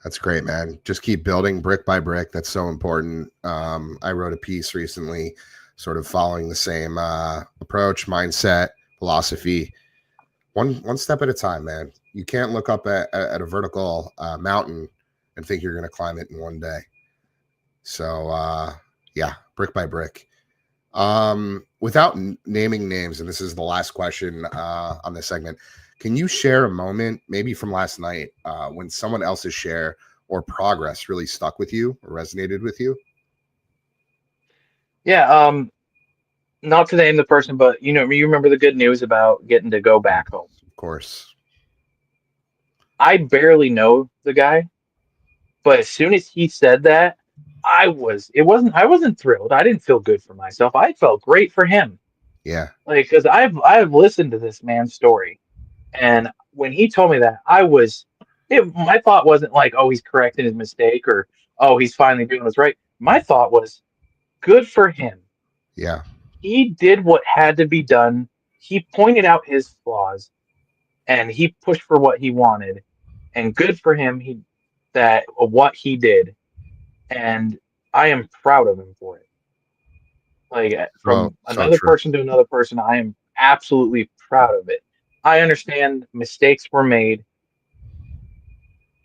That's great, man. Just keep building brick by brick. That's so important. I wrote a piece recently, sort of following the same approach, mindset, philosophy. One step at a time, man. You can't look up at a vertical mountain and think you're going to climb it in one day. So yeah, brick by brick. Without naming names, and this is the last question on this segment, can you share a moment, maybe from last night, when someone else's share or progress really stuck with you or resonated with you? Yeah, not to name the person, but you remember the good news about getting to go back home. Of course. I barely know the guy, but as soon as he said that, I wasn't thrilled. I didn't feel good for myself. I felt great for him. Yeah. Like, because I've listened to this man's story, and when he told me that, my thought wasn't like, oh, he's correcting his mistake, or oh, he's finally doing what's right. My thought was, good for him. Yeah. He did what had to be done. He pointed out his flaws, and he pushed for what he wanted. And good for him, he that what he did, and I am proud of him for it. Like, So, from so another true. person to another person, I am absolutely proud of it. I understand mistakes were made,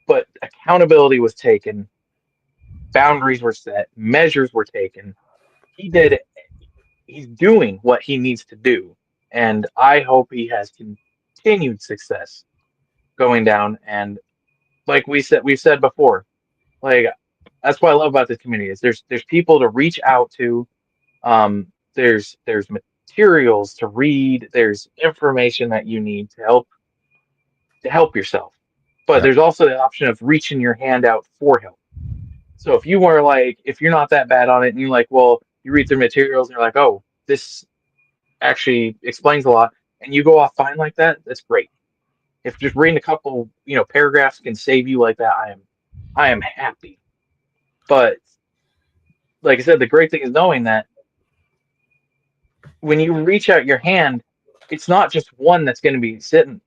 but accountability was taken, boundaries were set, measures were taken. He did He's doing what he needs to do, and I hope he has continued success going down. And like we've said before, like, that's what I love about this community is there's people to reach out to. There's materials to read. There's information that you need to help yourself. But Yeah. there's also the option of reaching your hand out for help. So if you were like, if you're not that bad on it, and you're like, well, you read the materials and you're like, oh, this actually explains a lot, and you go off fine like that, that's great. If just reading a couple, paragraphs can save you like that, I am happy. But like I said, the great thing is knowing that when you reach out your hand, it's not just one that's going to be sticking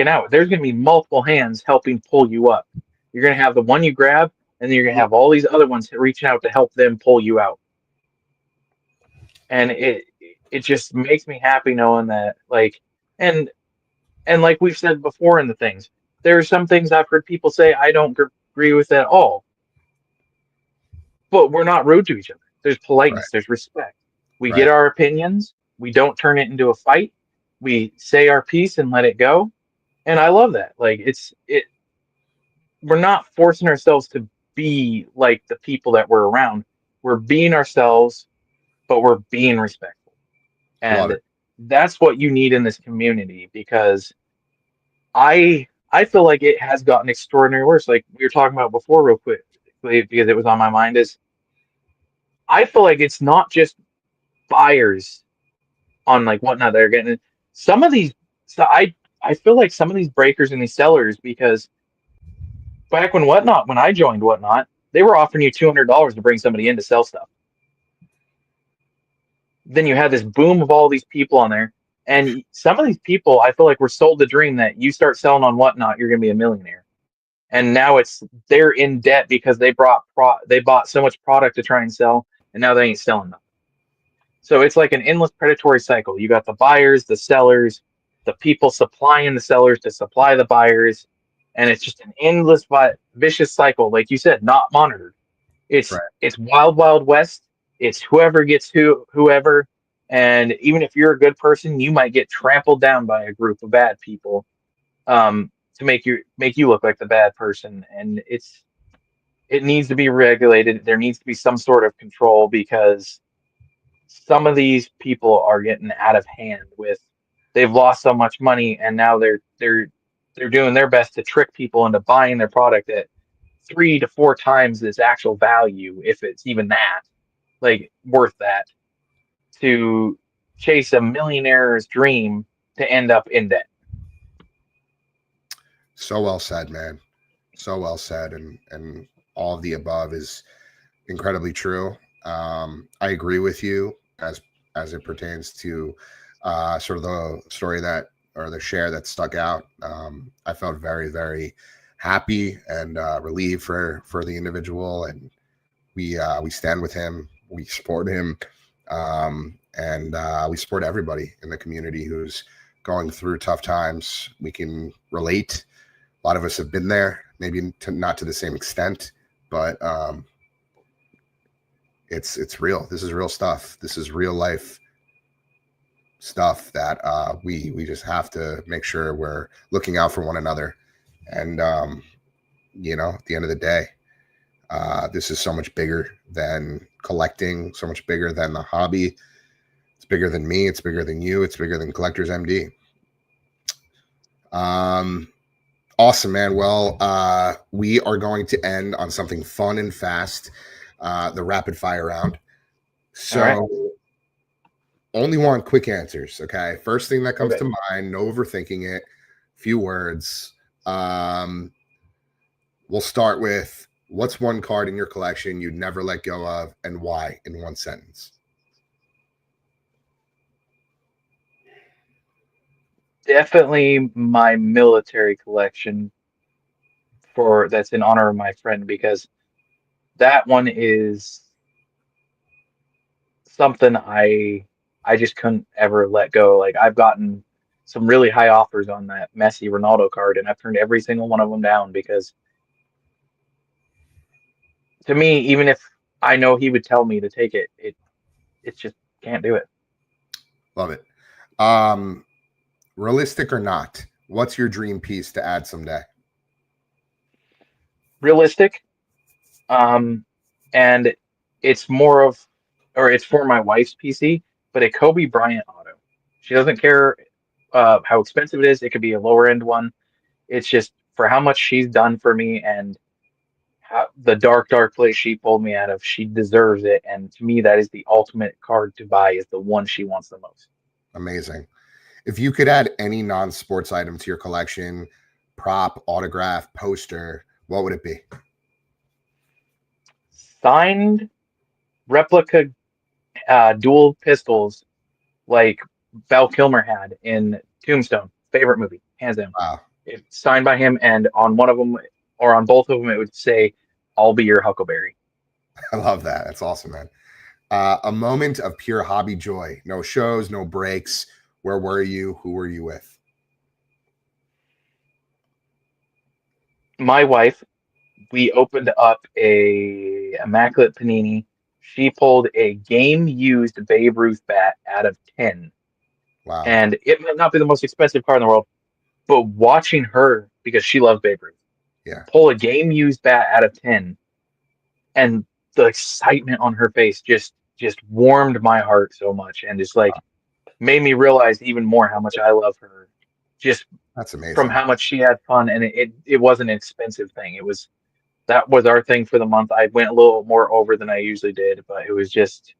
out. There's going to be multiple hands helping pull you up. You're going to have the one you grab, and then you're going to have all these other ones reaching out to help them pull you out. And it just makes me happy knowing that, like, and like we've said before in the things, there are some things I've heard people say I don't agree with at all, but we're not rude to each other. There's Right. politeness, there's respect. We get Right. our opinions, we don't turn it into a fight. We say our piece and let it go. And I love that. Like, we're not forcing ourselves to be like the people that we're around. We're being ourselves, but we're being respectful. Love And it. that's what you need in this community, because I feel like it has gotten extraordinary worse. Like we were talking about before, real quick, because it was on my mind. Is I feel like it's not just buyers on like whatnot that are getting some of these. So I feel like some of these breakers and these sellers, because back when I joined whatnot, they were offering you $200 to bring somebody in to sell stuff. Then you had this boom of all these people on there, and some of these people I feel like were sold the dream that you start selling on whatnot, you're going to be a millionaire. And now they're in debt because they bought so much product to try and sell, and now they ain't selling them. So it's like an endless predatory cycle. You got the buyers, the sellers, the people supplying the sellers to supply the buyers, and it's just an endless vicious cycle. Like you said, not monitored. It's Right. it's wild wild west. It's whoever gets whoever, and even if you're a good person, you might get trampled down by a group of bad people, to make you look like the bad person. And it needs to be regulated. There needs to be some sort of control, because some of these people are getting out of hand with, they've lost so much money, and now they're doing their best to trick people into buying their product at 3 to 4 times its actual value, if it's even that, like, worth that, to chase a millionaire's dream to end up in debt. So well said, man. So well said, and all of the above is incredibly true. I agree with you as it pertains to sort of the story that or the share that stuck out. I felt very, very happy and relieved for the individual, and we stand with him, we support him, and we support everybody in the community who's going through tough times. We can relate. A lot of us have been there, maybe not to the same extent, but it's real. This is real stuff. This is real life stuff that we just have to make sure we're looking out for one another. And at the end of the day, this is so much bigger than collecting, so much bigger than the hobby. It's bigger than me. It's bigger than you. It's bigger than Collectors MD. Awesome, man. Well, we are going to end on something fun and fast, the rapid fire round. So All right. only want quick answers, okay? First thing that comes Okay. to mind, no overthinking it, few words. We'll start with, what's one card in your collection you'd never let go of and why, in one sentence? Definitely my military collection that's in honor of my friend, because that one is something I just couldn't ever let go. Like, I've gotten some really high offers on that Messi Ronaldo card, and I've turned every single one of them down because, to me, even if I know he would tell me to take it, it just can't do it. Love it. Realistic or not, what's your dream piece to add someday? Realistic, and it's more of, or it's for my wife's PC, but a Kobe Bryant auto. She doesn't care how expensive it is. It could be a lower end one. It's just for how much she's done for me and how, the dark place she pulled me out of. She deserves it, and to me, that is the ultimate card to buy. Is the one she wants the most. Amazing. If you could add any non-sports item to your collection, prop, autograph, poster, what would it be? Signed replica dual pistols like Val Kilmer had in Tombstone. Favorite movie, hands down. Wow. It's signed by him, and on one of them or on both of them, it would say, "I'll be your Huckleberry." I love that. That's awesome, man. A moment of pure hobby joy. No shows, no breaks. Where were you? Who were you with? My wife, we opened up a immaculate panini. She pulled a game used Babe Ruth bat out of 10. Wow. And it might not be the most expensive card in the world, but watching her, because she loves Babe Ruth, Yeah. pull a game used bat out of 10, and the excitement on her face just warmed my heart so much, and just like made me realize even more how much I love her, just That's amazing. from how much she had fun. And it wasn't an expensive thing. That was our thing for the month. I went a little more over than I usually did, but it was just,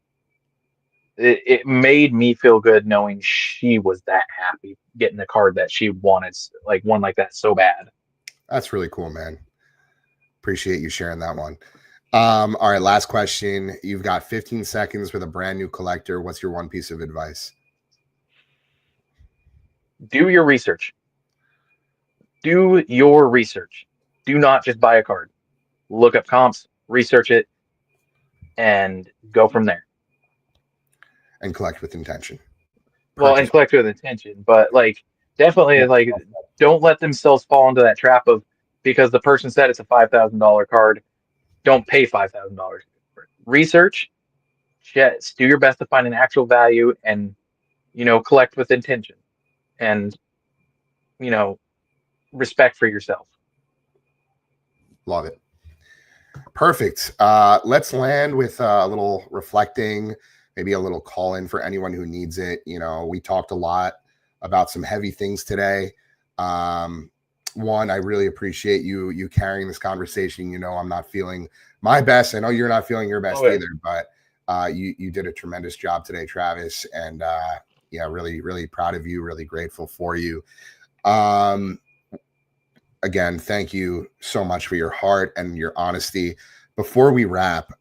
it made me feel good knowing she was that happy getting the card that she wanted, like one like that so bad. That's really cool, man. Appreciate you sharing that one. All right, last question. You've got 15 seconds with a brand new collector. What's your one piece of advice? Do your research. Do your research. Do not just buy a card. Look up comps, research it, and go from there. And collect with intention. Well, and collect with intention, but like, definitely, like, don't let themselves fall into that trap of, because the person said it's a $5,000 card, don't pay $5,000. Research, yes, do your best to find an actual value, and collect with intention, and respect for yourself. Love it. Perfect. Let's land with a little reflecting, maybe a little call in for anyone who needs it. We talked a lot about some heavy things today. One, I really appreciate you carrying this conversation. I'm not feeling my best. I know you're not feeling your best either, but you did a tremendous job today, Travis. And yeah, really, really proud of you. Really grateful for you. Again, thank you so much for your heart and your honesty. Before we wrap,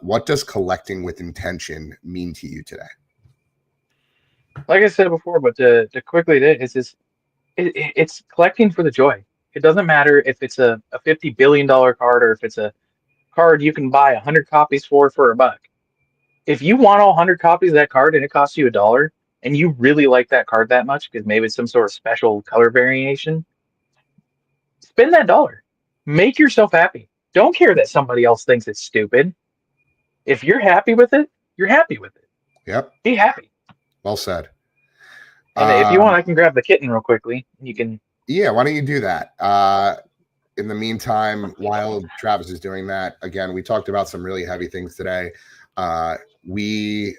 what does collecting with intention mean to you today? Like I said before, but to quickly, it's collecting for the joy. It doesn't matter if it's a $50 billion card or if it's a card you can buy 100 copies for a buck. If you want all 100 copies of that card and it costs you $1 and you really like that card that much because maybe it's some sort of special color variation, spend that $1. Make yourself happy. Don't care that somebody else thinks it's stupid. If you're happy with it, you're happy with it. Yep. Be happy. Well said. And if you want, I can grab the kitten real quickly. You can. Yeah, why don't you do that? In the meantime, while Travis is doing that, again, we talked about some really heavy things today. We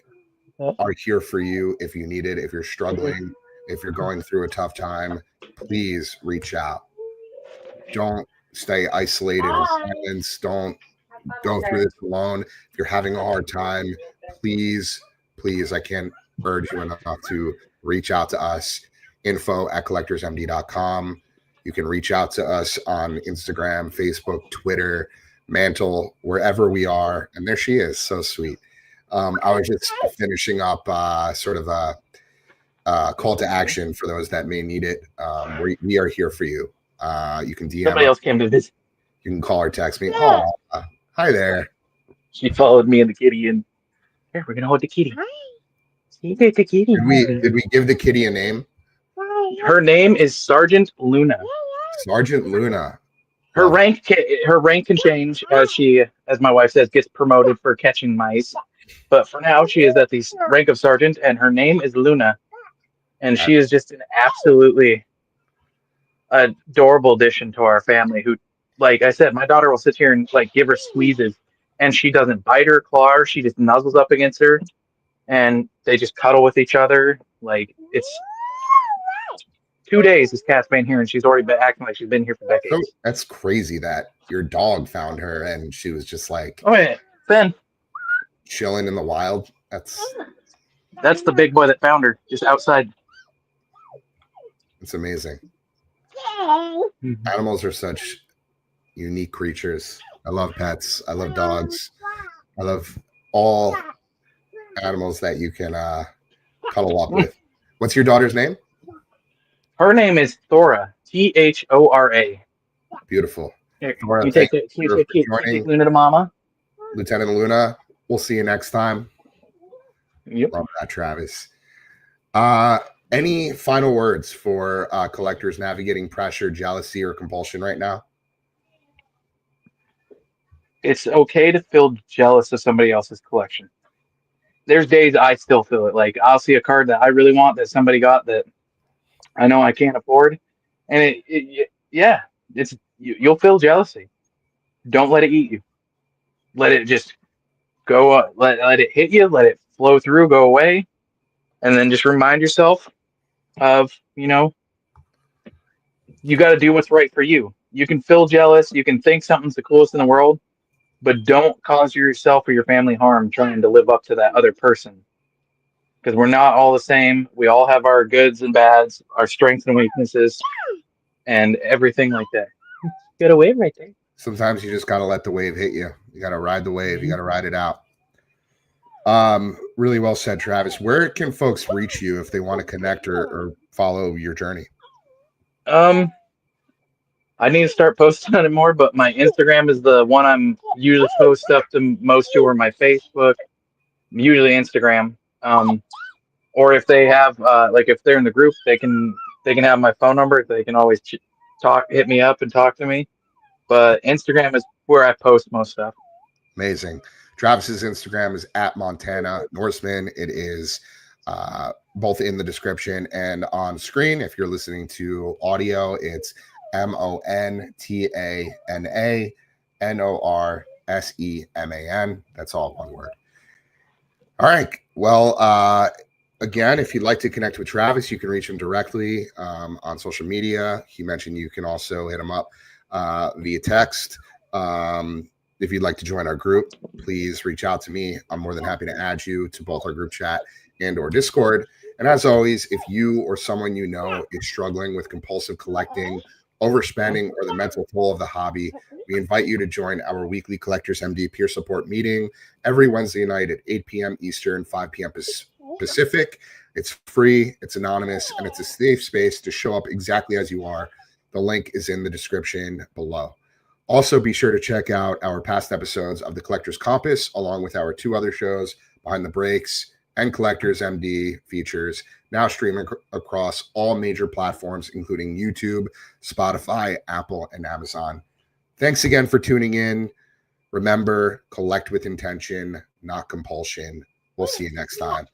are here for you if you need it. If you're struggling, if you're going through a tough time, please reach out. Don't stay isolated in silence. Don't go through this alone. If you're having a hard time, please, I can't urge you enough to reach out to us. info@collectorsmd.com. You can reach out to us on Instagram, Facebook, Twitter, Mantle, wherever we are. And there she is. So sweet. I was just finishing up sort of a call to action for those that may need it. We are here for you. You can DM Somebody else came to visit. You can call or text me. Oh, hi there. She followed me and the kitty, and here we're gonna hold the kitty. See, there's the kitty. Did we give the kitty a name? Her name is Sergeant Luna. Sergeant Luna. Her rank can change as my wife says, gets promoted for catching mice. But for now, she is at the rank of sergeant, and her name is Luna, and she is just an absolutely adorable addition to our family. Who, like I said, my daughter will sit here and like give her squeezes, and she doesn't bite her, claw her. She just nuzzles up against her, and they just cuddle with each other. Like it's 2 days this cat's been here, and she's already been acting like she's been here for decades. So that's crazy that your dog found her, and she was just like, oh yeah, Ben, chilling in the wild. That's the big boy that found her just outside. It's amazing. Animals are such unique creatures. I love pets. I love dogs. I love all animals that you can cuddle up with. What's your daughter's name? Her name is Thora. Thora. Beautiful. Here, can you take Luna to mama? Lieutenant Luna, we'll see you next time. Yep. Love that, Travis. Any final words for collectors navigating pressure, jealousy, or compulsion right now? It's okay to feel jealous of somebody else's collection. There's days I still feel it. Like I'll see a card that I really want that somebody got that I know I can't afford, and you'll feel jealousy. Don't let it eat you. Let it just go. Let it hit you. Let it flow through. Go away, and then just remind yourself of you got to do what's right for you. You can feel jealous. You can think something's the coolest in the world, but don't cause yourself or your family harm trying to live up to that other person. Because we're not all the same. We all have our goods and bads, our strengths and weaknesses, and everything like that. Got a wave right there. Sometimes you just got to let the wave hit you. You got to ride the wave. You got to ride it out. Really well said, Travis. Where can folks reach you if they want to connect or follow your journey? I need to start posting on it more, but my Instagram is the one I'm usually post up the most to, or my Facebook, usually Instagram. Or if they have if they're in the group, they can have my phone number. They can always hit me up and talk to me. But Instagram is where I post most stuff. Amazing. Travis's Instagram is @Montana Norseman. It is both in the description and on screen. If you're listening to audio, it's MONTANANORSEMAN. That's all one word. All right. Well, again, if you'd like to connect with Travis, you can reach him directly on social media. He mentioned you can also hit him up via text. If you'd like to join our group, please reach out to me. I'm more than happy to add you to both our group chat and or Discord. And as always, if you or someone you know is struggling with compulsive collecting, overspending, or the mental toll of the hobby, we invite you to join our weekly Collectors MD peer support meeting every Wednesday night at 8 p.m. Eastern, 5 p.m. Pacific. It's free, it's anonymous, and it's a safe space to show up exactly as you are. The link is in the description below. Also, be sure to check out our past episodes of the Collector's Compass, along with our 2 other shows, Behind the Breaks and Collectors MD features, now streaming across all major platforms, including YouTube, Spotify, Apple, and Amazon. Thanks again for tuning in. Remember, collect with intention, not compulsion. We'll see you next time.